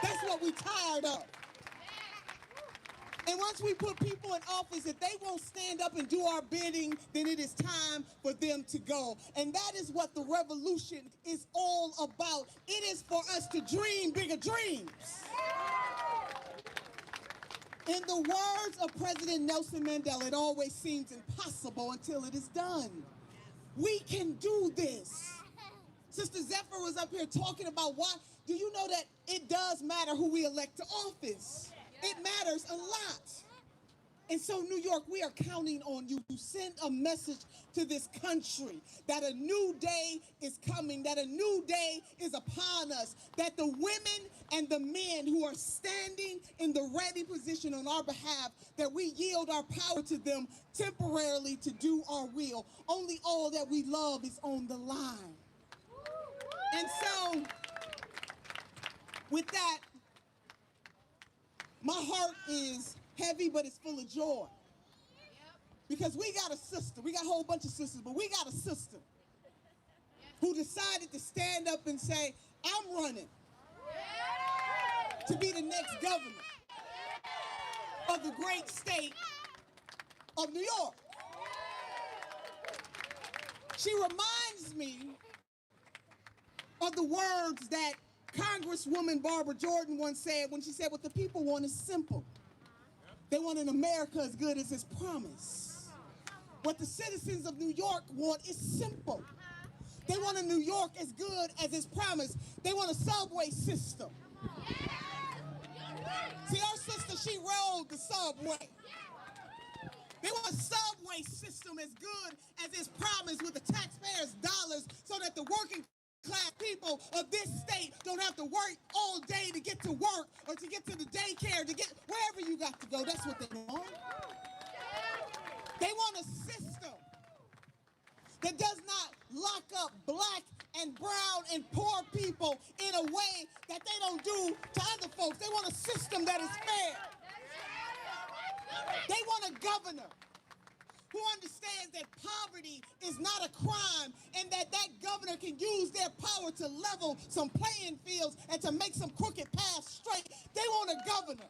That's what we're tired of. And once we put people in office, if they won't stand up and do our bidding, then it is time for them to go. And that is what the revolution is all about. It is for us to dream bigger dreams. In the words of President Nelson Mandela, it always seems impossible until it is done. We can do this. Sister Zephyr was up here talking about why. Do you know that it does matter who we elect to office? It matters a lot. And so, New York, we are counting on you to send a message to this country that a new day is coming, that a new day is upon us, that the women and the men who are standing in the ready position on our behalf, that we yield our power to them temporarily to do our will. Only all that we love is on the line. And so, with that, my heart is heavy, but it's full of joy. Because we got a sister. We got a whole bunch of sisters, but we got a sister who decided to stand up and say, I'm running to be the next governor of the great state of New York. She reminds me of the words that Congresswoman Barbara Jordan once said when she said, what the people want is simple. They want an America as good as its promise. What the citizens of New York want is simple. They want a New York as good as its promise. They want a subway system. See, our sister, she rode the subway. They want a subway system as good as its promise with the taxpayers' dollars so that the working class people of this state don't have to work all day to get to work or to get to the daycare, to get wherever you got to go. That's what they want. They want a system that does not lock up black and brown and poor people in a way that they don't do to other folks. They want a system that is fair. They want a governor who understands that poverty is not a crime and that that governor can use their power to level some playing fields and to make some crooked paths straight. They want a governor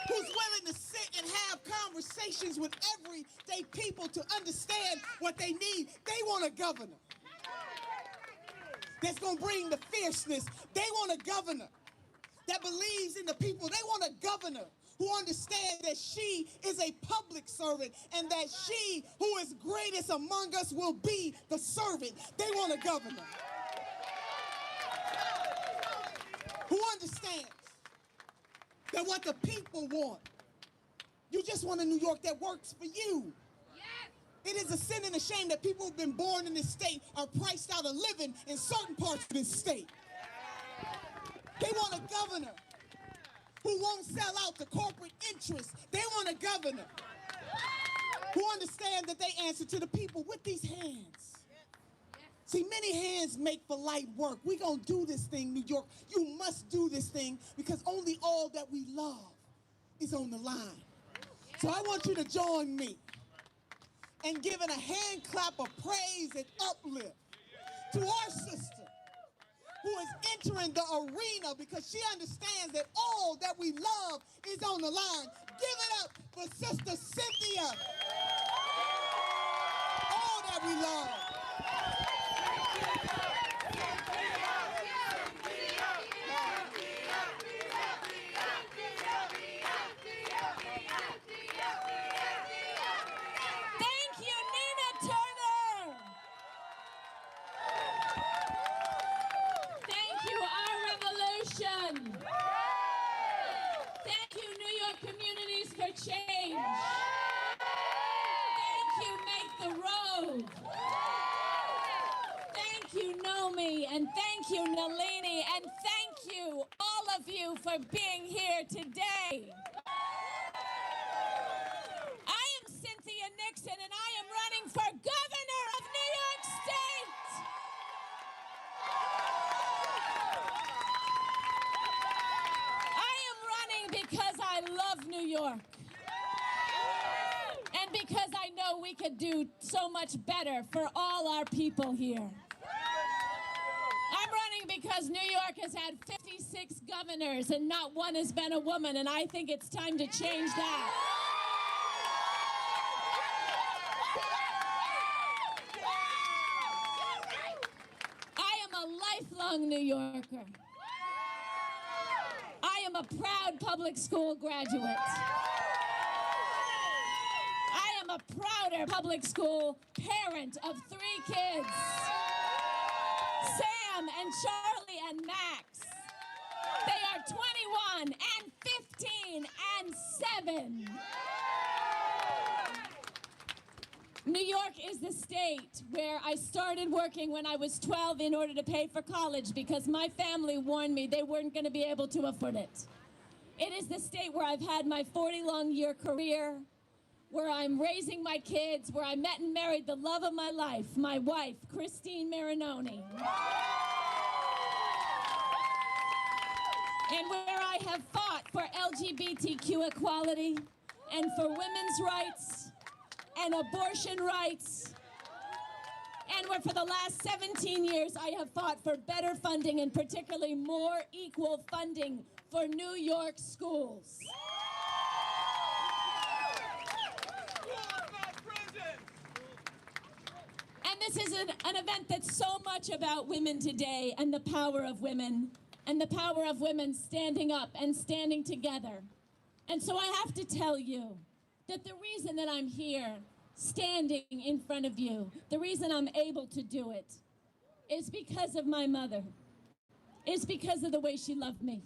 who's willing to sit and have conversations with everyday people to understand what they need. They want a governor that's going to bring the fierceness. They want a governor that believes in the people. They want a governor who understands that she is a public servant and that she who is greatest among us will be the servant. They want a governor who understands that what the people want, you just want a New York that works for you. It is a sin and a shame that people who've been born in this state are priced out of living in certain parts of this state. They want a governor who won't sell out to corporate interests. They want a governor who understands that they answer to the people with these hands. See, many hands make for light work. We're going to do this thing, New York. You must do this thing because only all that we love is on the line. So I want you to join me in giving a hand clap of praise and uplift to our sister who is entering the arena because she understands that all that we love is on the line. Give it up for Sister Cynthia. All that we love. Thank you, Nina Turner. Thank you, our revolution. Thank you, New York Communities for Change. Thank you, Make the Road. Thank you, Nomi, and thank you, Nalini, and thank you, all of you, for being here today. I am Cynthia Nixon, and I am running for governor of New York State. I am running because I love New York. And because I know we could do so much better for all our people here. I'm running because New York has had 56 governors and not one has been a woman, and I think it's time to change that. I am a lifelong New Yorker. I am a proud public school graduate. I am a prouder public school parent of 3 kids. Sam and Charlie and Max. They are 21 and 15 and 7. New York is the state where I started working when I was 12 in order to pay for college because my family warned me they weren't going to be able to afford it. It is the state where I've had my 40-long-year career, where I'm raising my kids, where I met and married the love of my life, my wife, Christine Marinoni. And where I have fought for LGBTQ equality and for women's rights and abortion rights, and where for the last 17 years I have fought for better funding and particularly more equal funding for New York schools. And this is an event that's so much about women today and the power of women and the power of women standing up and standing together. And so I have to tell you that the reason that I'm here standing in front of you, the reason I'm able to do it is because of my mother. It's because of the way she loved me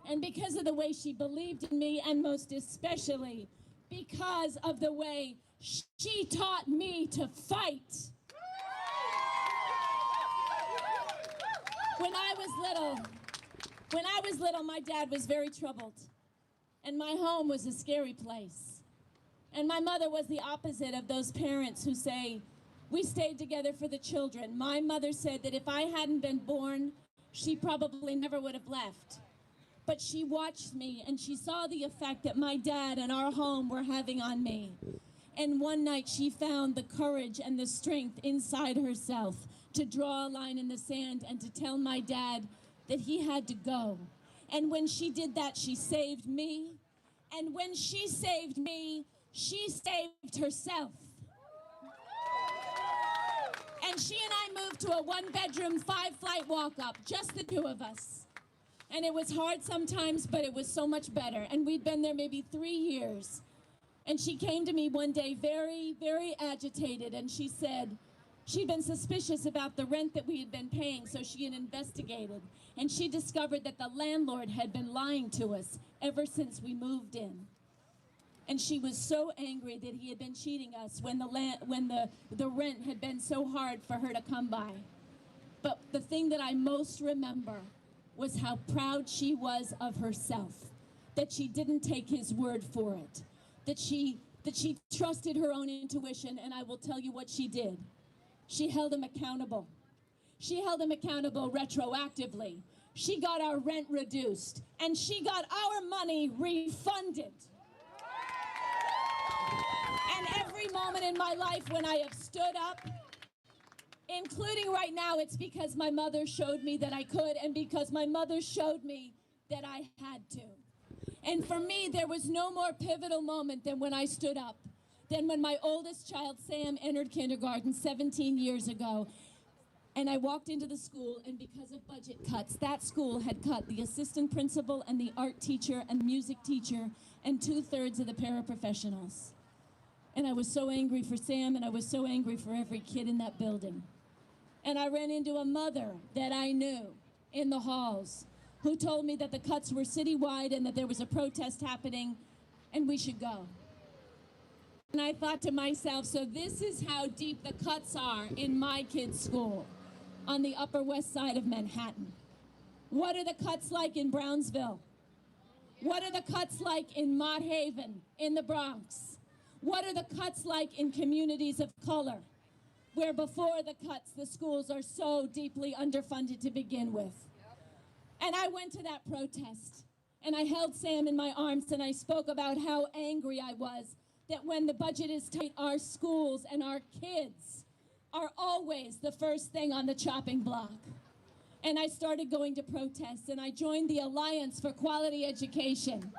and because of the way she believed in me, and most especially because of the way she taught me to fight. When I was little, my dad was very troubled, and my home was a scary place. And my mother was the opposite of those parents who say, we stayed together for the children. My mother said that if I hadn't been born, she probably never would have left. But she watched me, and she saw the effect that my dad and our home were having on me. And one night she found the courage and the strength inside herself to draw a line in the sand and to tell my dad that he had to go. And when she did that, she saved me. And when she saved me, she saved herself. And she and I moved to a 1-bedroom, 5-flight walk-up, just the 2 of us. And it was hard sometimes, but it was so much better. And we'd been there maybe 3 years. And she came to me one day very, very agitated, and she said she'd been suspicious about the rent that we had been paying, so she had investigated. And she discovered that the landlord had been lying to us ever since we moved in. And she was so angry that he had been cheating us when the rent had been so hard for her to come by. But the thing that I most remember was how proud she was of herself, that she didn't take his word for it, that she trusted her own intuition. And I will tell you what she did. She held him accountable. She held him accountable retroactively. She got our rent reduced, and she got our money refunded. And every moment in my life when I have stood up, including right now, it's because my mother showed me that I could, and because my mother showed me that I had to. And for me, there was no more pivotal moment than when I stood up, than when my oldest child, Sam, entered kindergarten 17 years ago. And I walked into the school, and because of budget cuts, that school had cut the assistant principal and the art teacher and music teacher and 2/3 of the paraprofessionals. And I was so angry for Sam, and I was so angry for every kid in that building. And I ran into a mother that I knew in the halls who told me that the cuts were citywide and that there was a protest happening and we should go. And I thought to myself, so this is how deep the cuts are in my kids' school on the Upper West Side of Manhattan. What are the cuts like in Brownsville? What are the cuts like in Mott Haven, in the Bronx? What are the cuts like in communities of color, where before the cuts, the schools are so deeply underfunded to begin with? And I went to that protest, and I held Sam in my arms, and I spoke about how angry I was that when the budget is tight, our schools and our kids are always the first thing on the chopping block. And I started going to protests, and I joined the Alliance for Quality Education.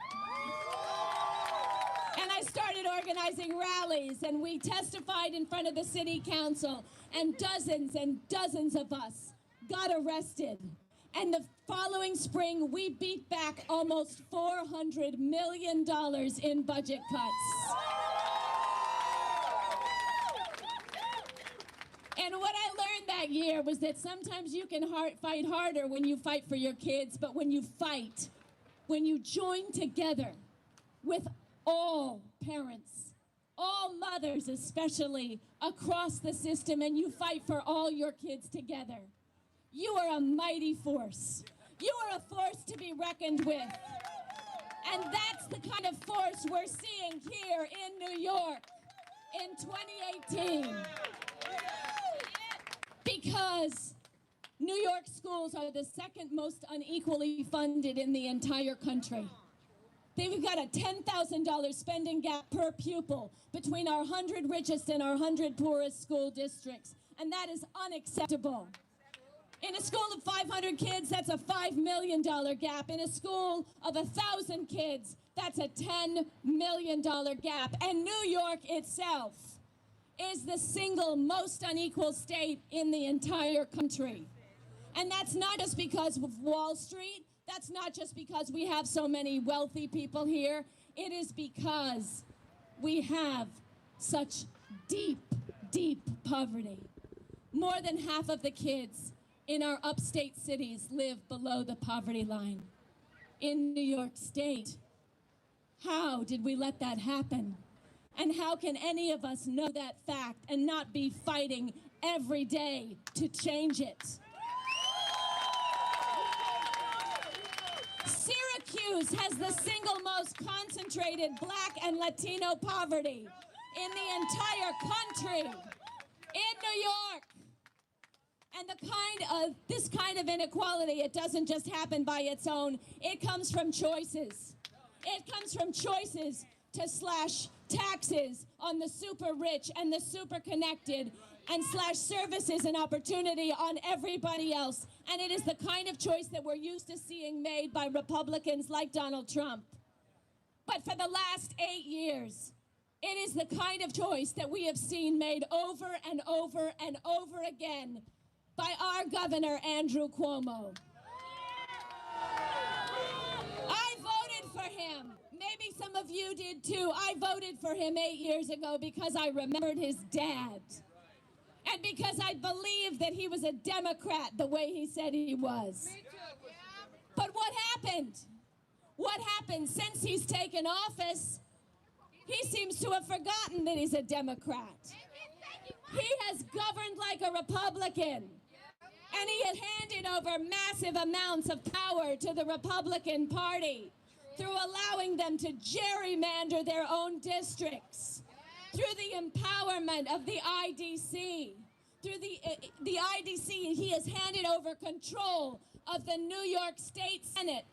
And I started organizing rallies, and we testified in front of the city council, and dozens of us got arrested. And the following spring, we beat back almost $400 million in budget cuts. that year was that sometimes you can fight harder when you fight for your kids, but when you fight, when you join together with all parents, all mothers especially, across the system, and you fight for all your kids together, you are a mighty force. You are a force to be reckoned with. And that's the kind of force we're seeing here in New York in 2018. Because New York schools are the second most unequally funded in the entire country. They've got a $10,000 spending gap per pupil between our 100 richest and our 100 poorest school districts, and that is unacceptable. In a school of 500 kids, that's a $5 million gap. In a school of 1,000 kids, that's a $10 million gap. And New York itself is the single most unequal state in the entire country. And that's not just because of Wall Street. That's not just because we have so many wealthy people here. It is because we have such deep, deep poverty. More than half of the kids in our upstate cities live below the poverty line. In New York State, how did we let that happen? And how can any of us know that fact and not be fighting every day to change it? Syracuse has the single most concentrated Black and Latino poverty in the entire country, in New York. And this kind of inequality, it doesn't just happen by its own. It comes from choices. It comes from choices to slash taxes on the super rich and the super connected and slash services and opportunity on everybody else. And it is the kind of choice that we're used to seeing made by Republicans like Donald Trump. But for the last 8 years, it is the kind of choice that we have seen made over and over and over again by our governor, Andrew Cuomo. I voted for him. Maybe some of you did too. I voted for him 8 years ago because I remembered his dad. And because I believed that he was a Democrat the way he said he was. But what happened? What happened since he's taken office? He seems to have forgotten that he's a Democrat. He has governed like a Republican. And he has handed over massive amounts of power to the Republican Party through allowing them to gerrymander their own districts, through the empowerment of the IDC. Through the IDC, he has handed over control of the New York State Senate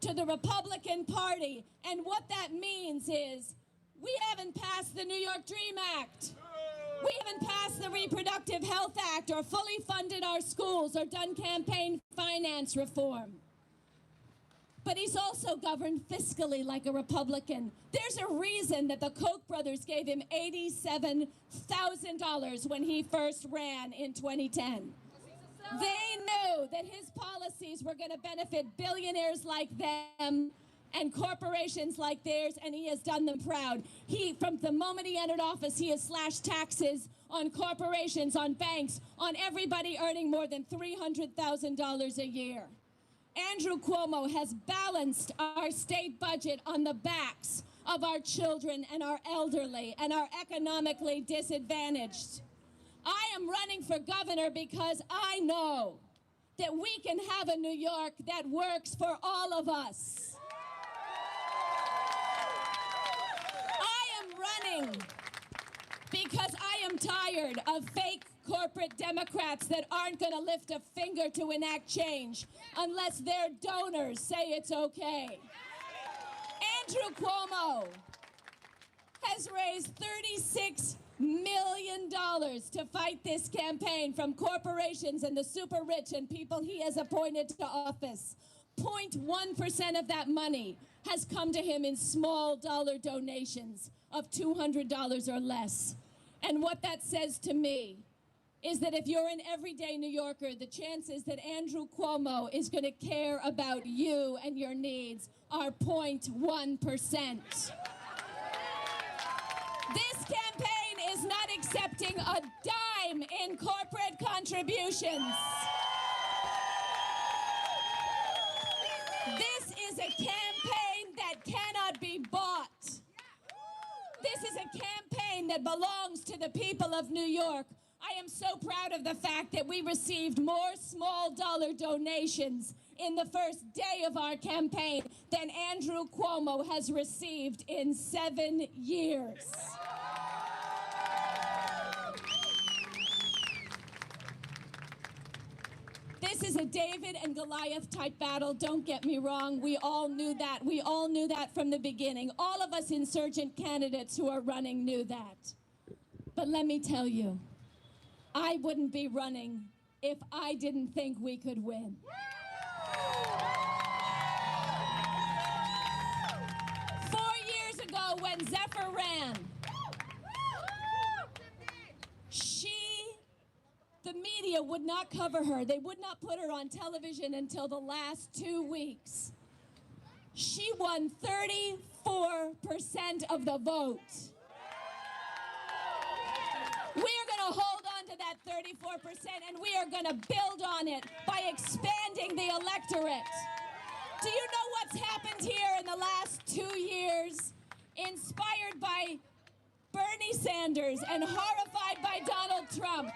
to the Republican Party. And what that means is we haven't passed the New York Dream Act. We haven't passed the Reproductive Health Act or fully funded our schools or done campaign finance reform. But he's also governed fiscally like a Republican. There's a reason that the Koch brothers gave him $87,000 when he first ran in 2010. They knew that his policies were going to benefit billionaires like them and corporations like theirs, and he has done them proud. From the moment he entered office, he has slashed taxes on corporations, on banks, on everybody earning more than $300,000 a year. Andrew Cuomo has balanced our state budget on the backs of our children and our elderly and our economically disadvantaged. I am running for governor because I know that we can have a New York that works for all of us. I am running because I am tired of fake corporate Democrats that aren't going to lift a finger to enact change unless their donors say it's okay. Andrew Cuomo has raised $36 million to fight this campaign from corporations and the super rich and people he has appointed to office. 0.1% of that money has come to him in small dollar donations of $200 or less. And what that says to me is that if you're an everyday New Yorker, the chances that Andrew Cuomo is going to care about you and your needs are 0.1%. This campaign is not accepting a dime in corporate contributions. This is a campaign that cannot be bought. This is a campaign that belongs to the people of New York. I am so proud of the fact that we received more small dollar donations in the first day of our campaign than Andrew Cuomo has received in 7 years. This is a David and Goliath type battle, don't get me wrong. We all knew that. We all knew that from the beginning. All of us insurgent candidates who are running knew that. But let me tell you, I wouldn't be running if I didn't think we could win. 4 years ago when Zephyr ran, the media would not cover her. They would not put her on television until the last 2 weeks. She won 34% of the vote. We are going to hold on to that 34%, and we are going to build on it by expanding the electorate. Do you know what's happened here in the last 2 years? Inspired by Bernie Sanders and horrified by Donald Trump.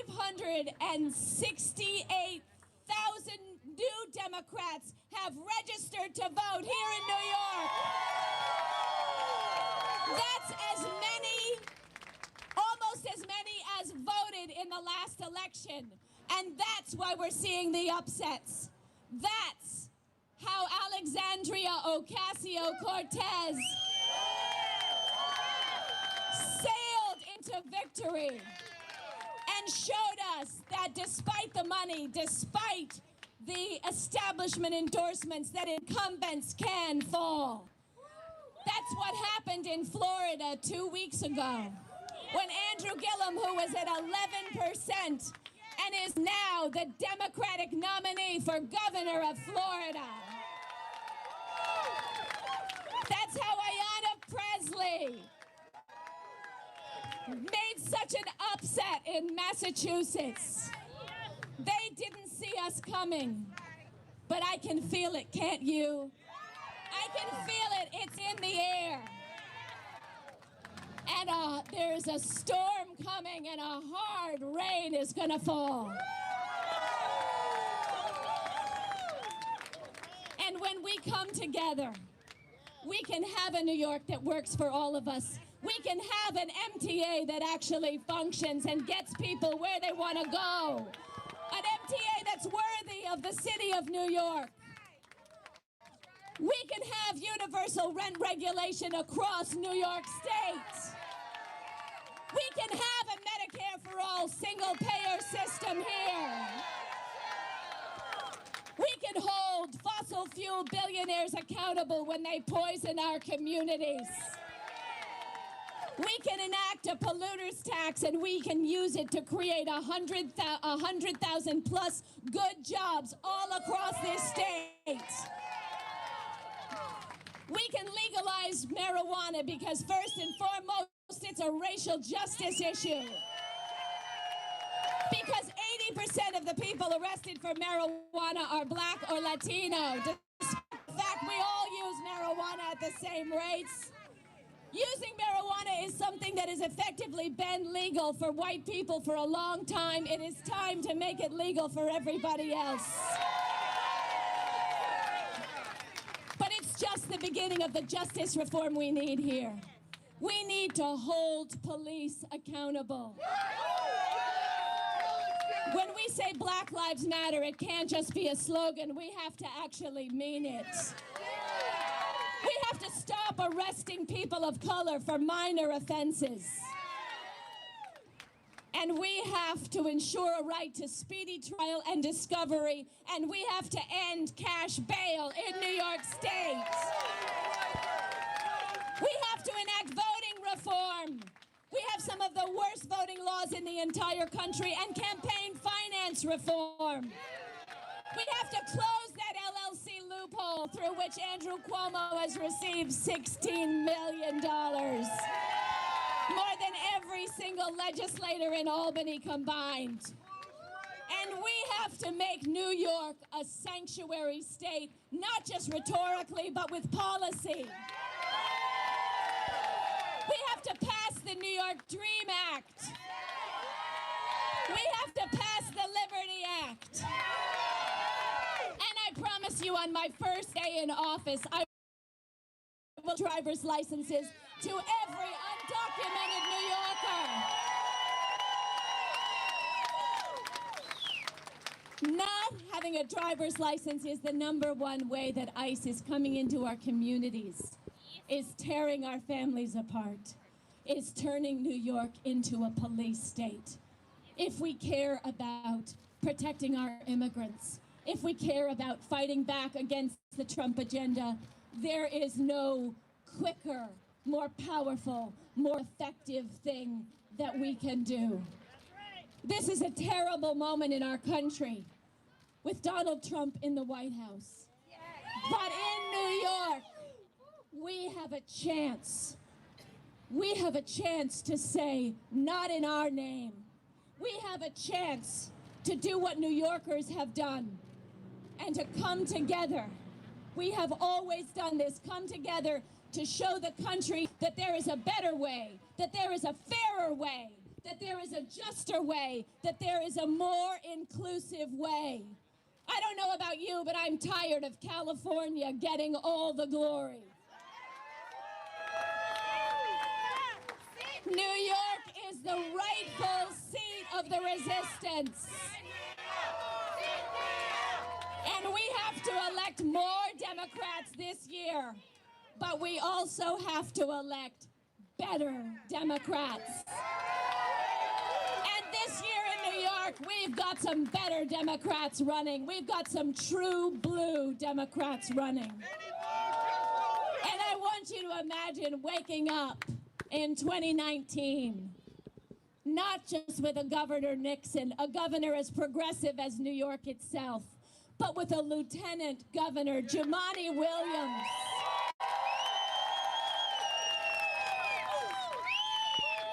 568,000 new Democrats have registered to vote here in New York. That's as many, almost as many as voted in the last election. And that's why we're seeing the upsets. That's how Alexandria Ocasio-Cortez sailed into victory and showed us that despite the money, despite the establishment endorsements, that incumbents can fall. That's what happened in Florida 2 weeks ago when Andrew Gillum, who was at 11% and is now the Democratic nominee for governor of Florida. That's how Ayanna Pressley made such an upset in Massachusetts. They didn't see us coming, but I can feel it, can't you? I can feel it, it's in the air. And there's a storm coming and a hard rain is gonna fall. And when we come together, we can have a New York that works for all of us. We can have an MTA that actually functions and gets people where they want to go. An MTA that's worthy of the city of New York. We can have universal rent regulation across New York State. We can have a Medicare for all single-payer system here. We can hold fossil fuel billionaires accountable when they poison our communities. We can enact a polluter's tax and we can use it to create 100,000 plus good jobs all across this state. We can legalize marijuana because first and foremost, it's a racial justice issue. Because 80% of the people arrested for marijuana are black or Latino. Despite the fact we all use marijuana at the same rates. Using marijuana is something that has effectively been legal for white people for a long time. It is time to make it legal for everybody else. But it's just the beginning of the justice reform we need here. We need to hold police accountable. When we say Black Lives Matter, it can't just be a slogan. We have to actually mean it. We have to stop arresting people of color for minor offenses. And we have to ensure a right to speedy trial and discovery, and we have to end cash bail in New York State. We have to enact voting reform. We have some of the worst voting laws in the entire country, and campaign finance reform. We have to close that LLC loophole through which Andrew Cuomo has received $16 million. more than every single legislator in Albany combined. And we have to make New York a sanctuary state, not just rhetorically, but with policy. We have to pass the New York Dream Act. We have to pass the Liberty Act. And I promise you, on my first day in office, I will driver's licenses to every undocumented New Yorker. Not having a driver's license is the #1 way that ICE is coming into our communities, is tearing our families apart, is turning New York into a police state. If we care about protecting our immigrants, if we care about fighting back against the Trump agenda, there is no quicker, more powerful, more effective thing that we can do. This is a terrible moment in our country with Donald Trump in the White House. But in New York, we have a chance. We have a chance to say, not in our name. We have a chance to do what New Yorkers have done and to come together. We have always done this, come together to show the country that there is a better way, that there is a fairer way, that there is a juster way, that there is a more inclusive way. I don't know about you, but I'm tired of California getting all the glory. New York is the rightful seat of the resistance. And we have to elect more Democrats this year, but we also have to elect better Democrats. And this year in New York, we've got some better Democrats running. We've got some true blue Democrats running. And I want you to imagine waking up in 2019, not just with a Governor Nixon, a governor as progressive as New York itself, but with a Lieutenant Governor, Jumaane Williams.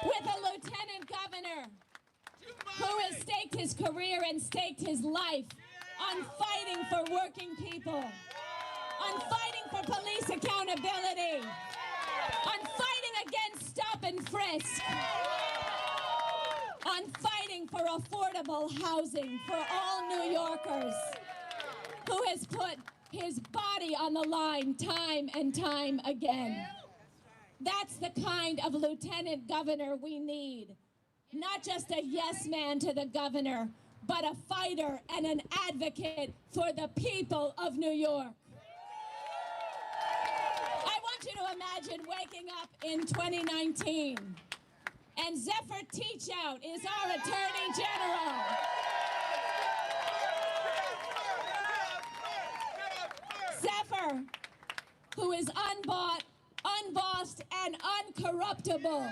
With a Lieutenant Governor who has staked his career and staked his life on fighting for working people, on fighting for police accountability, on fighting against stop and frisk, on fighting for affordable housing for all New Yorkers, who has put his body on the line time and time again. That's the kind of lieutenant governor we need. Not just a yes man to the governor, but a fighter and an advocate for the people of New York. I want you to imagine waking up in 2019 and Zephyr Teachout is our Attorney General. Zephyr, who is unbought, unbossed, and uncorruptible.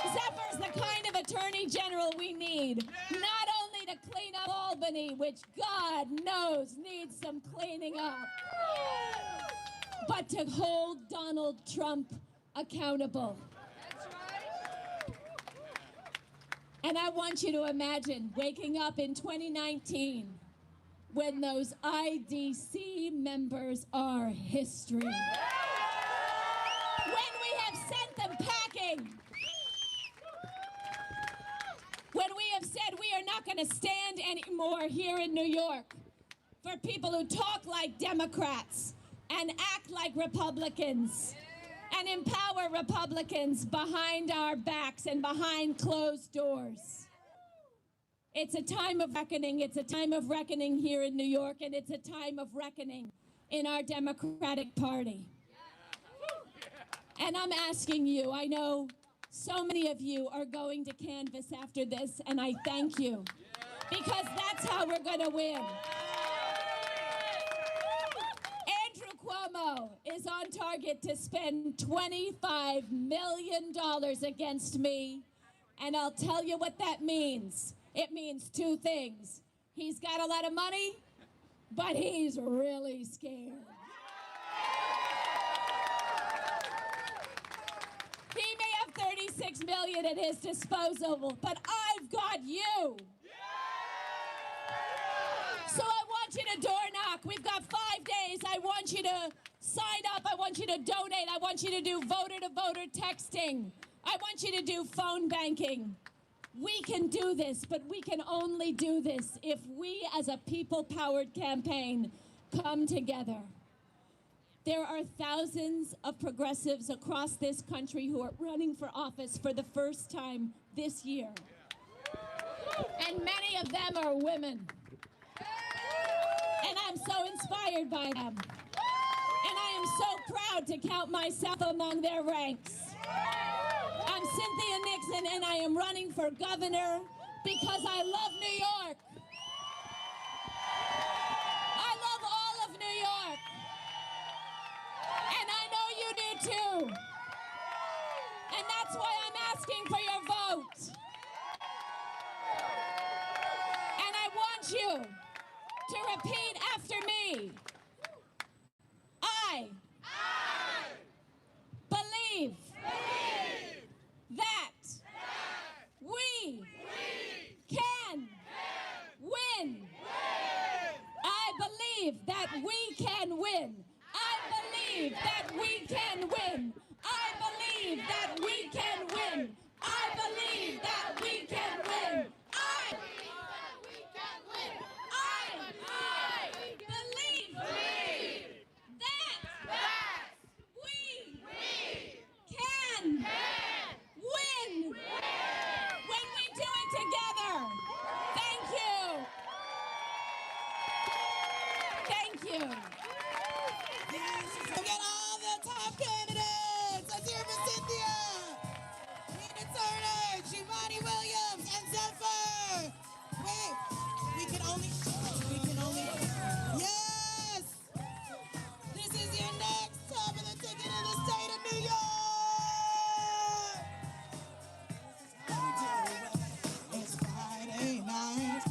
Zephyr's the kind of Attorney General we need, not only to clean up Albany, which God knows needs some cleaning up, but to hold Donald Trump accountable. And I want you to imagine waking up in 2019 when those IDC members are history. When we have sent them packing. When we have said we are not going to stand anymore here in New York for people who talk like Democrats and act like Republicans and empower Republicans behind our backs and behind closed doors. It's a time of reckoning. It's a time of reckoning here in New York, and it's a time of reckoning in our Democratic Party. And I'm asking you, I know so many of you are going to canvass after this, and I thank you, because that's how we're going to win. Andrew Cuomo is on target to spend $25 million against me, and I'll tell you what that means. It means two things. He's got a lot of money, but he's really scared. He may 36 million at his disposal, but I've got you. So I want you to door knock. We've got 5 days. I want you to sign up. I want you to donate. I want you to do voter-to-voter texting. I want you to do phone banking. We can do this, but we can only do this if we as a people-powered campaign come together. There are thousands of progressives across this country who are running for office for the first time this year. And many of them are women. And I'm so inspired by them. And I am so proud to count myself among their ranks. I'm Cynthia Nixon, and I am running for governor because I love New York. I love all of New York. And I know you do too. And that's why I'm asking for your vote. And I want you to repeat after me. I believe that we can win. I believe that we can win. I believe that we can win. I believe that we can win. I believe that we can win. I believe that we can win when we do it together. Thank you. Thank you. Look at all the top candidates. Let's hear it for Cynthia, Nina Turner, Jumaane Williams, and Zephyr. Wait, we can only, yes! This is your next top of the ticket in the state of New York. It's Friday night.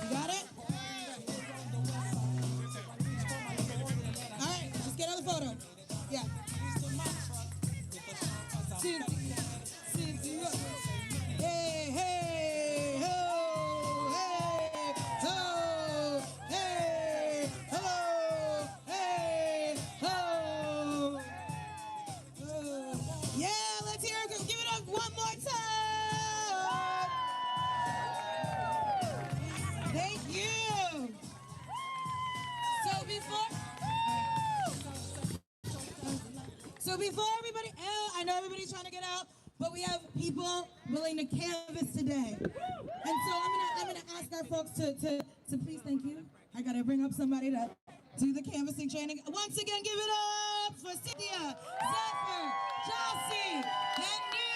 You got it? All right, let's get another photo. Yeah. Cynthia. Hey, hey, ho, hey, ho, hey, hello, hey, ho. Yeah, let's hear it. Give it up one more time. Thank you. So before everybody, I know everybody's trying to get out, but we have people willing to canvass today. And so I'm gonna ask our folks to please, thank you. I gotta bring up somebody to do the canvassing training. Once again, give it up for Cynthia, Zephyr, Chelsea, and New